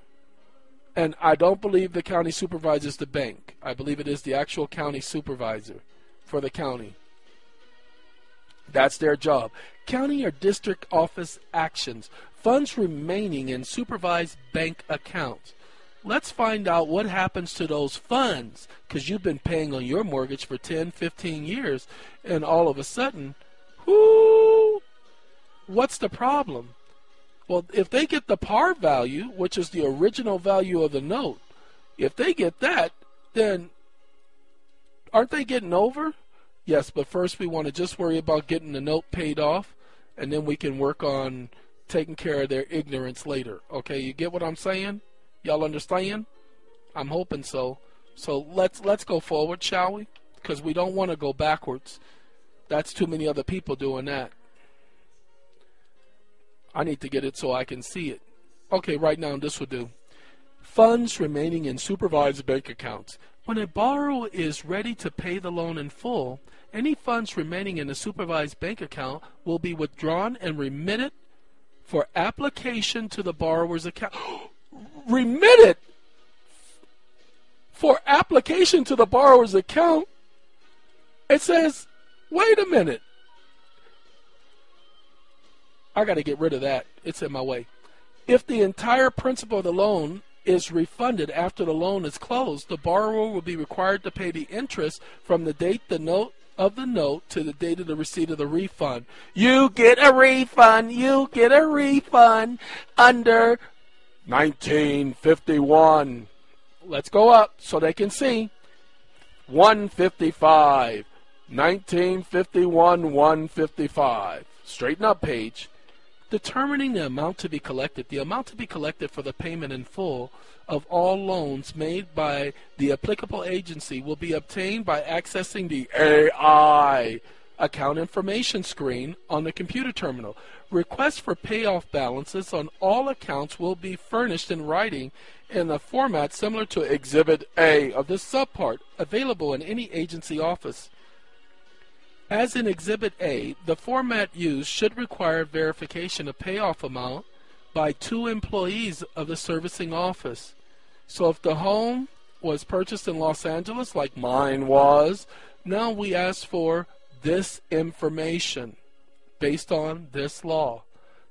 and I don't believe the county supervisor is the bank. I believe it is the actual county supervisor for the county. That's their job. County or district office actions. Funds remaining in supervised bank accounts. Let's find out what happens to those funds, because you've been paying on your mortgage for 10, 15 years, and all of a sudden, what's the problem? Well, if they get the par value, which is the original value of the note, if they get that, then aren't they getting over? Yes, but first we want to just worry about getting the note paid off, and then we can work on taking care of their ignorance later. Okay, you get what I'm saying? Y'all understand? I'm hoping so. So let's go forward, shall we? Because we don't want to go backwards. That's too many other people doing that. I need to get it so I can see it. Okay, right now this will do. Funds remaining in supervised bank accounts. When a borrower is ready to pay the loan in full, any funds remaining in the supervised bank account will be withdrawn and remitted for application to the borrower's account. Remitted for application to the borrower's account? It says, wait a minute. I got to get rid of that. It's in my way. If the entire principal of the loan is refunded after the loan is closed, the borrower will be required to pay the interest from the date the note to the date of the receipt of the refund. You get a refund. You get a refund under 1951. Let's go up so they can see. 155. 1951, 155. Straighten up page. Determining the amount to be collected. The amount to be collected for the payment in full of all loans made by the applicable agency will be obtained by accessing the AI account information screen on the computer terminal. Requests for payoff balances on all accounts will be furnished in writing in a format similar to Exhibit A of this subpart, available in any agency office. As in Exhibit A, the format used should require verification of payoff amount by 2 employees of the servicing office. So if the home was purchased in Los Angeles, like mine was, now we ask for this information based on this law.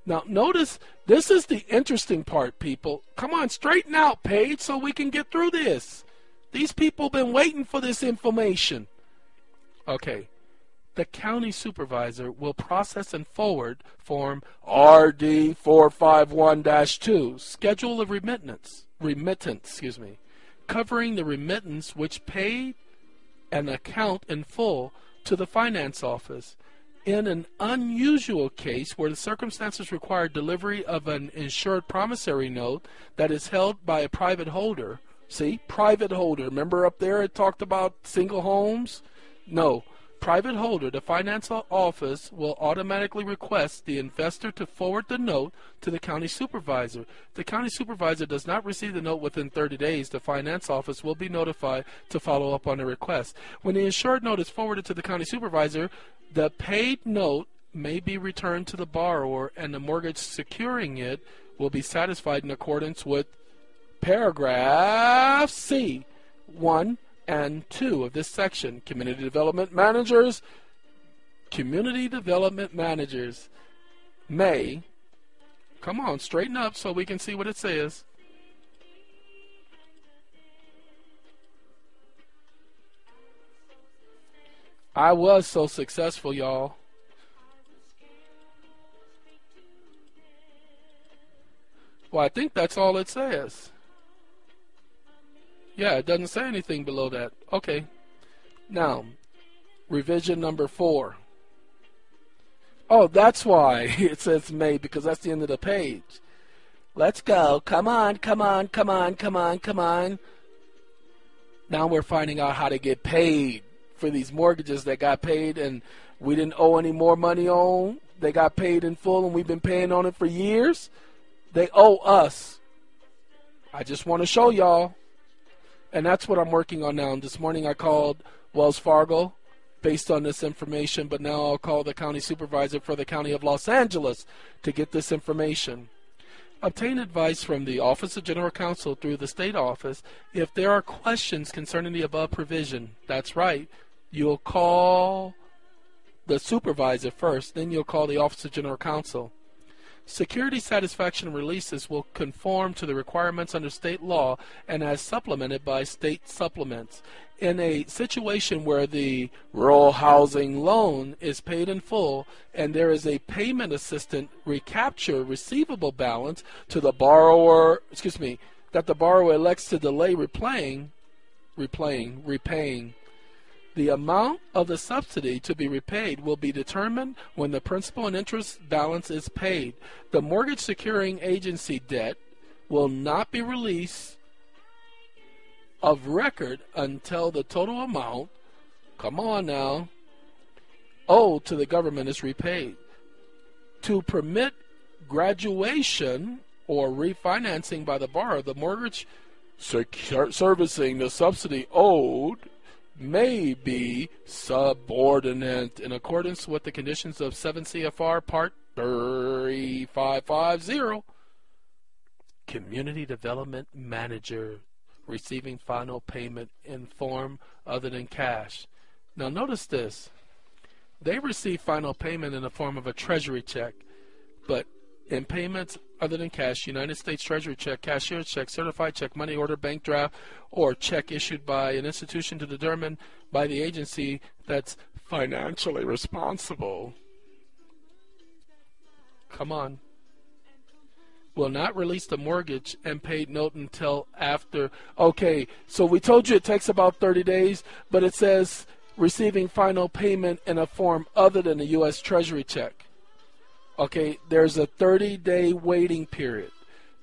Now, notice, this is the interesting part, people. Come on, straighten out, Paige, so we can get through this. These people been waiting for this information. Okay. The county supervisor will process and forward Form RD451-2, Schedule of Remittance, covering the remittance which paid an account in full to the finance office. In an unusual case where the circumstances require delivery of an insured promissory note that is held by a private holder. See, private holder. Remember up there it talked about single homes? No. Private holder, the finance office will automatically request the investor to forward the note to the county supervisor. If the county supervisor does not receive the note within 30 days, the finance office will be notified to follow up on the request. When the insured note is forwarded to the county supervisor, the paid note may be returned to the borrower, and the mortgage securing it will be satisfied in accordance with paragraph C, 1 and 2 of this section. Community development managers may, come on, straighten up so we can see what it says. I was so successful, y'all. Well, I think that's all it says. Yeah, it doesn't say anything below that. Okay. Now, revision number 4. Oh, that's why it says may, because that's the end of the page. Let's go. Come on, come on, come on, come on, come on. Now we're finding out how to get paid for these mortgages that got paid and we didn't owe any more money on. They got paid in full and we've been paying on it for years. They owe us. I just want to show y'all. And that's what I'm working on now. This morning I called Wells Fargo based on this information, but now I'll call the county supervisor for the county of Los Angeles to get this information. Obtain advice from the Office of General Counsel through the state office if there are questions concerning the above provision. That's right. You'll call the supervisor first, then you'll call the Office of General Counsel. Security satisfaction releases will conform to the requirements under state law and as supplemented by state supplements. In a situation where the rural housing loan is paid in full and there is a payment assistant recapture receivable balance to the borrower, that the borrower elects to delay repaying, the amount of the subsidy to be repaid will be determined when the principal and interest balance is paid. The mortgage securing agency debt will not be released of record until the total amount, come on now, owed to the government is repaid. To permit graduation or refinancing by the borrower, the mortgage servicing the subsidy owed may be subordinate in accordance with the conditions of 7 CFR Part 3550. Community Development Manager receiving final payment in form other than cash. Now notice this. They receive final payment in the form of a treasury check, but in payments other than cash, United States Treasury check, cashier's check, certified check, money order, bank draft, or check issued by an institution to determine by the agency that's financially responsible. Come on. Will not release the mortgage and paid note until after. Okay, so we told you it takes about 30 days, but it says receiving final payment in a form other than a U.S. Treasury check. Okay, there's a 30-day waiting period.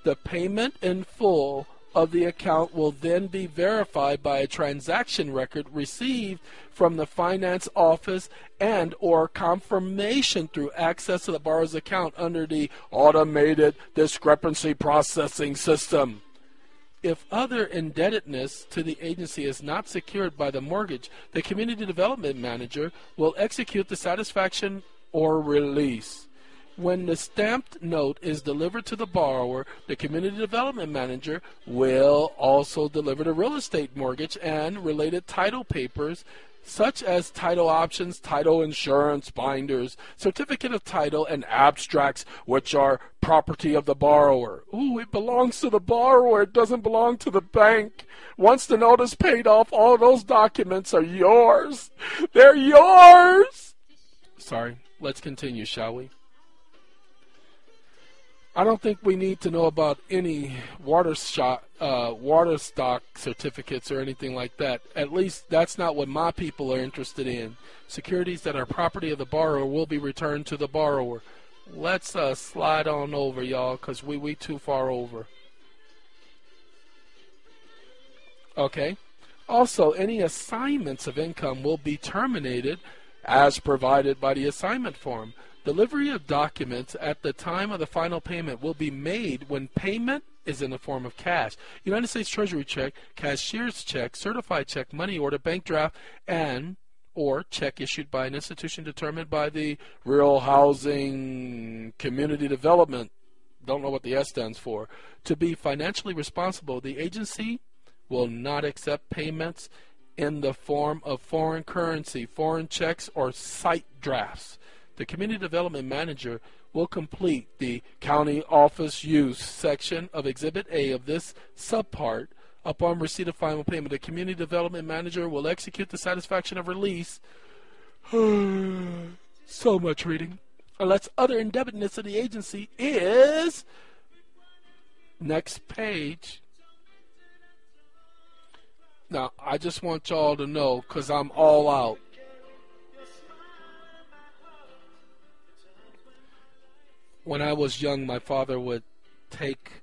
The payment in full of the account will then be verified by a transaction record received from the finance office and or confirmation through access to the borrower's account under the automated discrepancy processing system. If other indebtedness to the agency is not secured by the mortgage, the community development manager will execute the satisfaction or release. When the stamped note is delivered to the borrower, the community development manager will also deliver the real estate mortgage and related title papers such as title options, title insurance, binders, certificate of title, and abstracts, which are property of the borrower. Ooh, it belongs to the borrower. It doesn't belong to the bank. Once the note is paid off, all those documents are yours. They're yours. Sorry, let's continue, shall we? I don't think we need to know about any water stock certificates or anything like that. At least that's not what my people are interested in. Securities that are property of the borrower will be returned to the borrower. Let's slide on over, y'all, because we too far over. Okay. Also, any assignments of income will be terminated as provided by the assignment form. Delivery of documents at the time of the final payment will be made when payment is in the form of cash. United States Treasury check, cashier's check, certified check, money order, bank draft, and or check issued by an institution determined by the Real Housing Community Development, don't know what the S stands for, to be financially responsible. The agency will not accept payments in the form of foreign currency, foreign checks, or site drafts. The Community Development Manager will complete the County Office Use section of Exhibit A of this subpart upon receipt of final payment. The Community Development Manager will execute the satisfaction of release. So much reading. Unless other indebtedness of the agency is... Next page. Now, I just want y'all to know, because I'm all out. When I was young, my father would take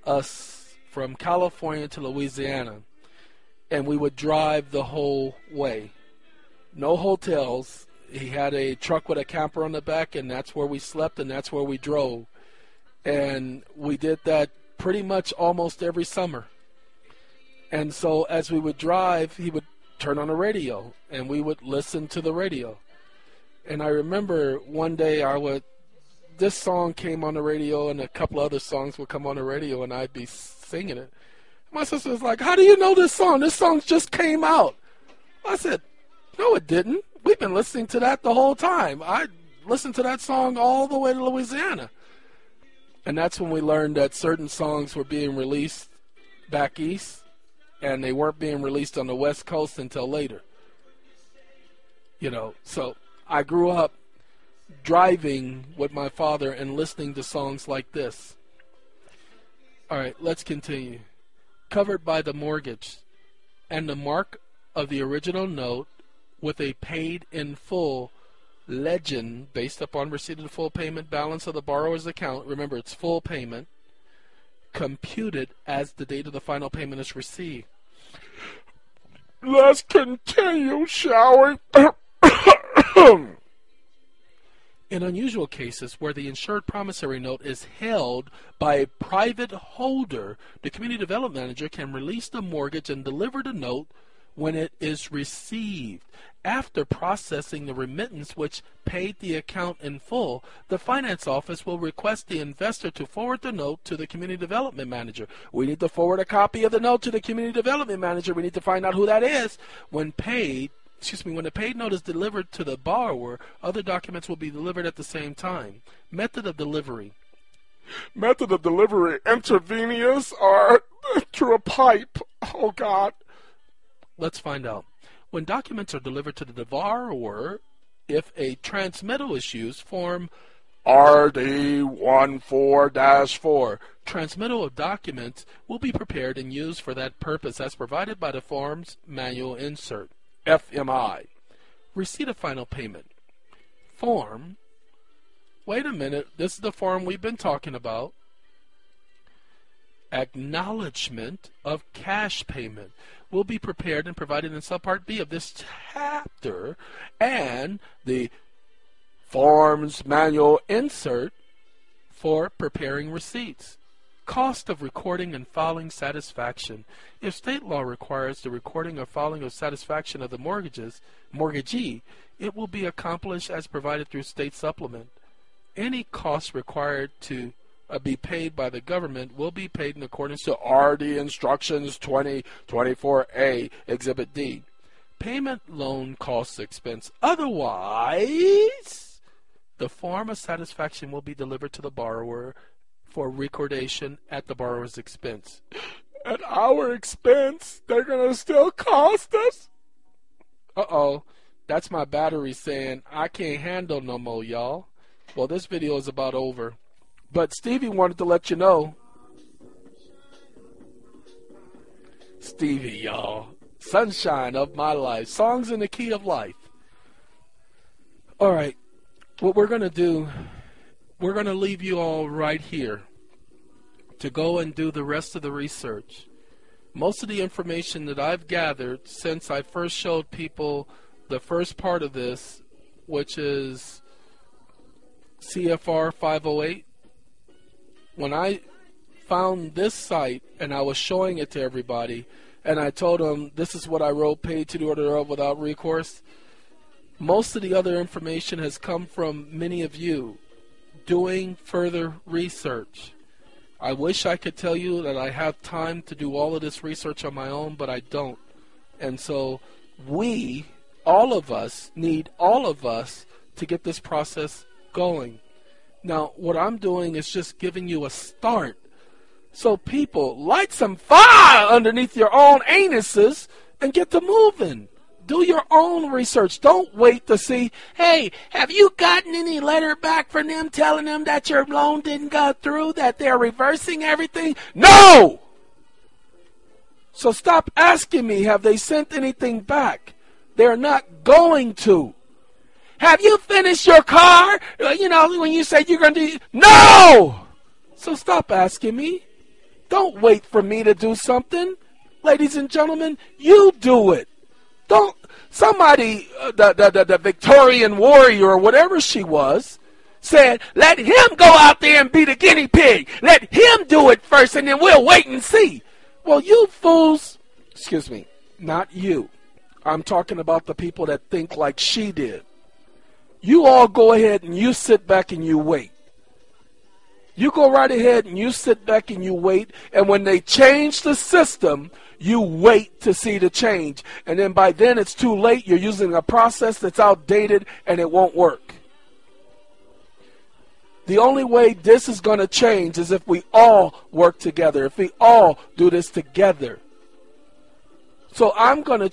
us from California to Louisiana, and we would drive the whole way. No hotels. He had a truck with a camper on the back, and that's where we slept, and that's where we drove. And we did that pretty much almost every summer. And so as we would drive, he would turn on the radio, and we would listen to the radio. And I remember one day this song came on the radio, and a couple other songs would come on the radio, and I'd be singing it. My sister was like, "How do you know this song? This song just came out." I said, "No, it didn't. We've been listening to that the whole time. I listened to that song all the way to Louisiana." And that's when we learned that certain songs were being released back east, and they weren't being released on the West Coast until later. So I grew up driving with my father and listening to songs like this. All right, let's continue. Covered by the mortgage and the mark of the original note with a paid in full legend based upon receipt of the full payment balance of the borrower's account. Remember, it's full payment, computed as the date of the final payment is received. Let's continue, shall we? In unusual cases where the insured promissory note is held by a private holder, the Community Development Manager can release the mortgage and deliver the note when it is received. After processing the remittance which paid the account in full, the Finance Office will request the investor to forward the note to the Community Development Manager. We need to forward a copy of the note to the Community Development Manager. We need to find out who that is. When the paid note is delivered to the borrower, other documents will be delivered at the same time. Method of delivery. Method of delivery, intravenous or through a pipe. Oh, God. Let's find out. When documents are delivered to the borrower, if a transmittal is used, form RD14-4. Transmittal of documents will be prepared and used for that purpose as provided by the form's manual insert. FMI. Receipt of final payment. Form. Wait a minute. This is the form we've been talking about. Acknowledgement of cash payment will be prepared and provided in Subpart B of this chapter, and the form's manual insert for preparing receipts. Cost of recording and filing satisfaction. If state law requires the recording or filing of satisfaction of the mortgagee, it will be accomplished as provided through state supplement. Any costs required to be paid by the government will be paid in accordance to RD Instructions 2024A, Exhibit D. payment loan costs expense. Otherwise, the form of satisfaction will be delivered to the borrower for recordation at the borrower's expense. At our expense? They're going to still cost us? Uh-oh. That's my battery saying, I can't handle no more, y'all. Well, this video is about over. But Stevie wanted to let you know. Stevie, y'all. Sunshine of my life. Songs in the key of life. All right. What we're going to do, we're going to leave you all right here to go and do the rest of the research. Most of the information that I've gathered since I first showed people the first part of this, which is CFR 508, when I found this site and I was showing it to everybody and I told them this is what I wrote, paid to the order of without recourse, most of the other information has come from many of you doing further research. I wish I could tell you that I have time to do all of this research on my own, but I don't. And so we, all of us, need all of us to get this process going. Now, what I'm doing is just giving you a start. So people, light some fire underneath your own anuses and get to moving. Do your own research. Don't wait to see, hey, have you gotten any letter back from them telling them that your loan didn't go through, that they're reversing everything? No! So stop asking me, have they sent anything back? They're not going to. Have you finished your car? You know, when you say you're going to do... No! So stop asking me. Don't wait for me to do something. Ladies and gentlemen, you do it. Don't... Somebody, the Victorian warrior or whatever she was, said, let him go out there and be the guinea pig. Let him do it first and then we'll wait and see. Well, you fools, excuse me, not you. I'm talking about the people that think like she did. You all go ahead and you sit back and you wait. You go right ahead and you sit back and you wait. And when they change the system, you wait to see the change. And then by then it's too late. You're using a process that's outdated and it won't work. The only way this is going to change is if we all work together. If we all do this together. So I'm going to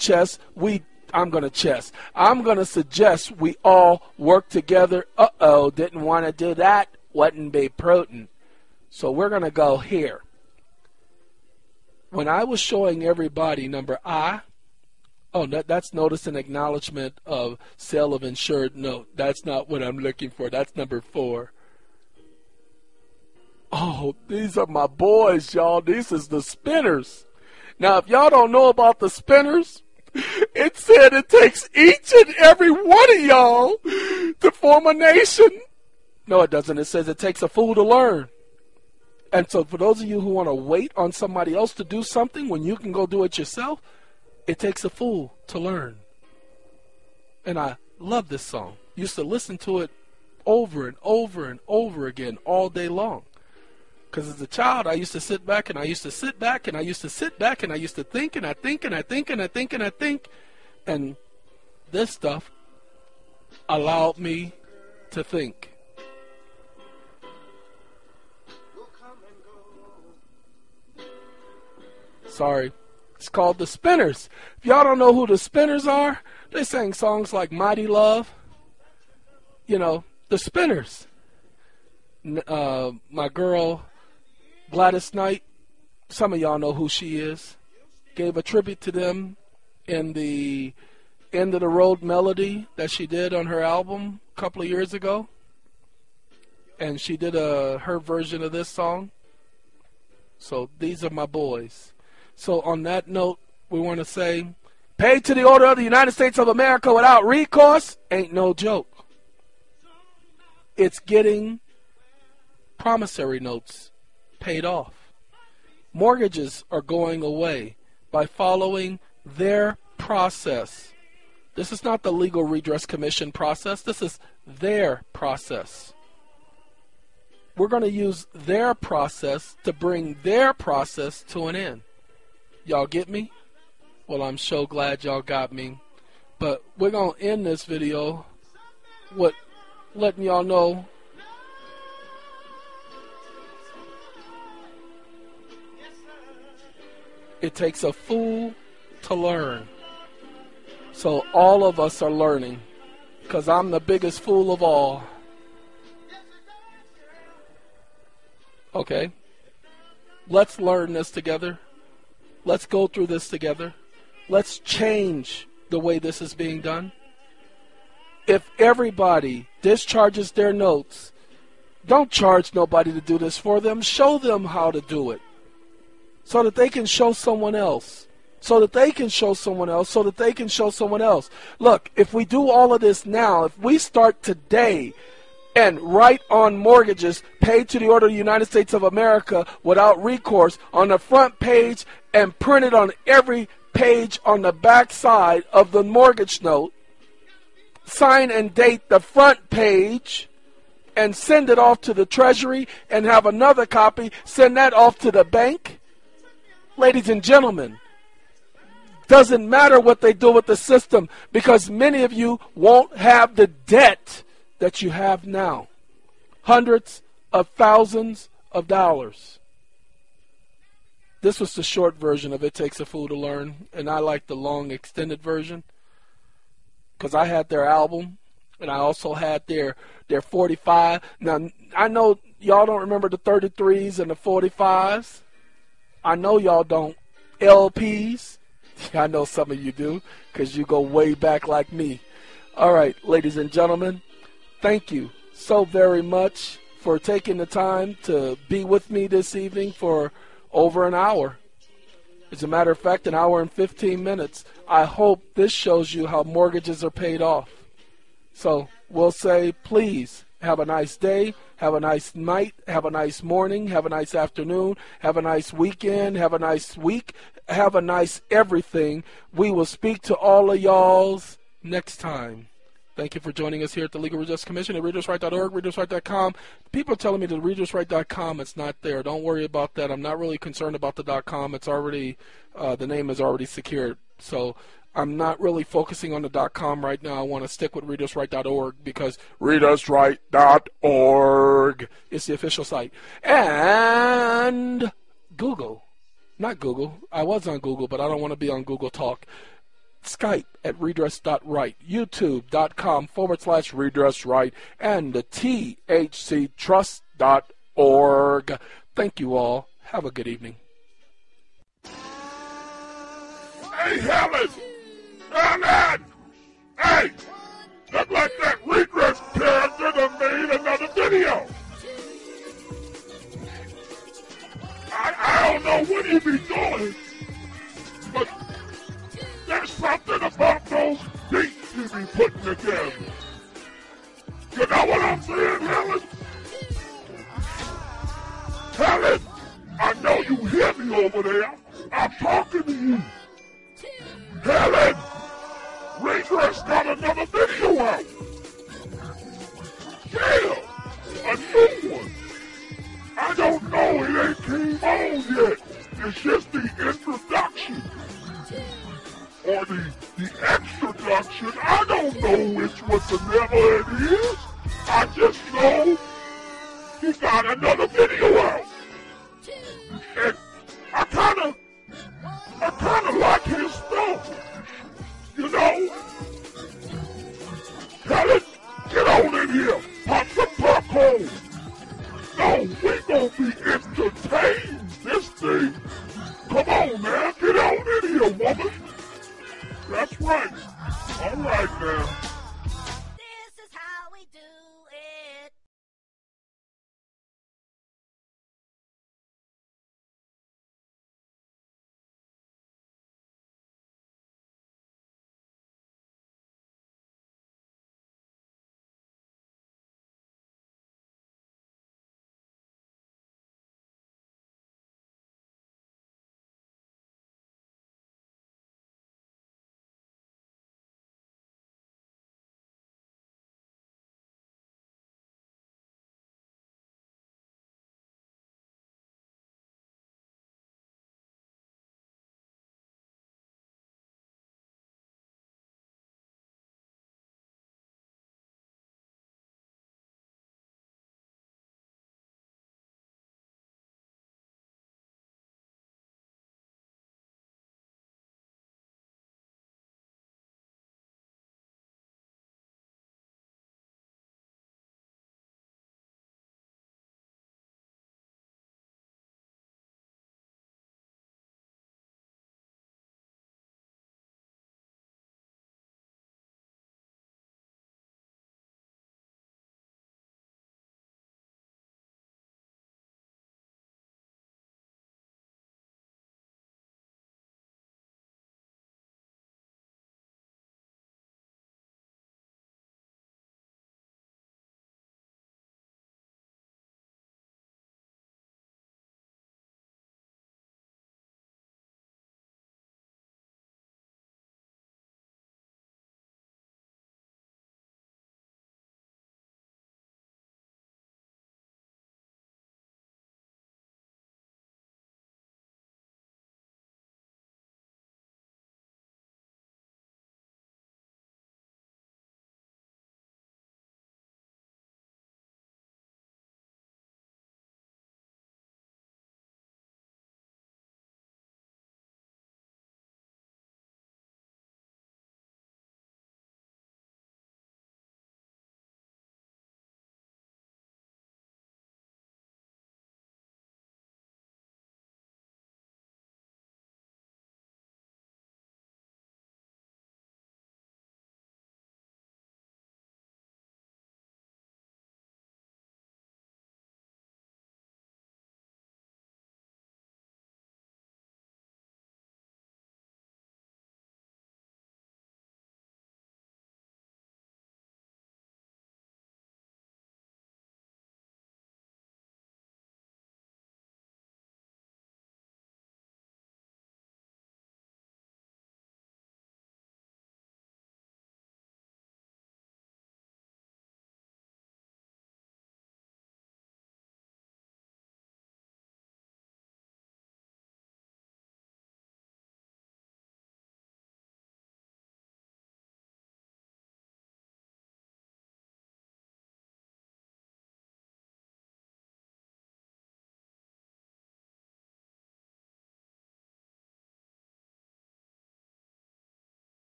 suggest we all work together. Uh-oh, didn't want to do that. Wouldn't be prudent. So we're going to go here. When I was showing everybody number I, that's notice and acknowledgement of sale of insured note. That's not what I'm looking for. That's number 4. Oh, these are my boys, y'all. These is the spinners. Now, if y'all don't know about the spinners, it said it takes each and every one of y'all to form a nation. No, it doesn't. It says it takes a fool to learn. And so for those of you who want to wait on somebody else to do something when you can go do it yourself, it takes a fool to learn. And I love this song. Used to listen to it over and over and over again all day long. Because as a child, I used to sit back and I used to sit back and I used to sit back and I used to think and I think and I think and I think and I think. And this stuff allowed me to think. Sorry. It's called the Spinners. If y'all don't know who the Spinners are, they sang songs like Mighty Love. You know, the Spinners. My girl Gladys Knight, some of y'all know who she is, gave a tribute to them in the End of the Road melody that she did on her album a couple of years ago. And she did her version of this song. So these are my boys. So on that note, we want to say, paid to the order of the United States of America without recourse ain't no joke. It's getting promissory notes paid off. Mortgages are going away by following their process. This is not the Legal Redress Commission process. This is their process. We're going to use their process to bring their process to an end. Y'all get me? Well, I'm so glad y'all got me. But we're going to end this video with letting y'all know it takes a fool to learn. So all of us are learning, because I'm the biggest fool of all. Okay? Let's learn this together. Let's go through this together. Let's change the way this is being done. If everybody discharges their notes, don't charge nobody to do this for them. Show them how to do it, so that they can show someone else, so that they can show someone else, so that they can show someone else. Look, if we do all of this now, if we start today and write on mortgages paid to the order of the United States of America without recourse on the front page and print it on every page on the back side of the mortgage note, sign and date the front page, and send it off to the Treasury and have another copy, send that off to the bank. Ladies and gentlemen, doesn't matter what they do with the system, because many of you won't have the debt that you have now. Hundreds of thousands of dollars. This was the short version of It Takes a Fool to Learn, and I like the long extended version, because I had their album, and I also had their 45. Now, I know y'all don't remember the 33s and the 45s. I know y'all don't. LPs. I know some of you do, because you go way back like me. All right, ladies and gentlemen, thank you so very much for taking the time to be with me this evening for over an hour. As a matter of fact, an hour and 15 minutes. I hope this shows you how mortgages are paid off. So we'll say, please have a nice day, have a nice night, have a nice morning, have a nice afternoon, have a nice weekend, have a nice week, have a nice everything. We will speak to all of y'all's next time. Thank you for joining us here at the Legal Redress Commission at readersright.org, readersright.com. People are telling me that readersright.com, it's not there. Don't worry about that. I'm not really concerned about the .com. It's already, the name is already secured. So I'm not really focusing on the .com right now. I want to stick with readersright.org, because readersright.org is the official site. And Google. Not Google. I was on Google, but I don't want to be on Google Talk. Skype at redress.right, youtube.com/redressright, and the thctrust.org. Thank you all. Have a good evening. Hey, Helen! Helen! Hey! Look like that redress character that made another video! I don't know what he be doing, but there's something about those beats he be putting together. You know what I'm saying, Helen? Helen, I know you hear me over there. I'm talking to you. Helen, Redress got another video out. Yeah, a new one. I don't know, it ain't came on yet. It's just the introduction. Or the extroduction. I don't know which whatsoever it is. I just know he got another video out. And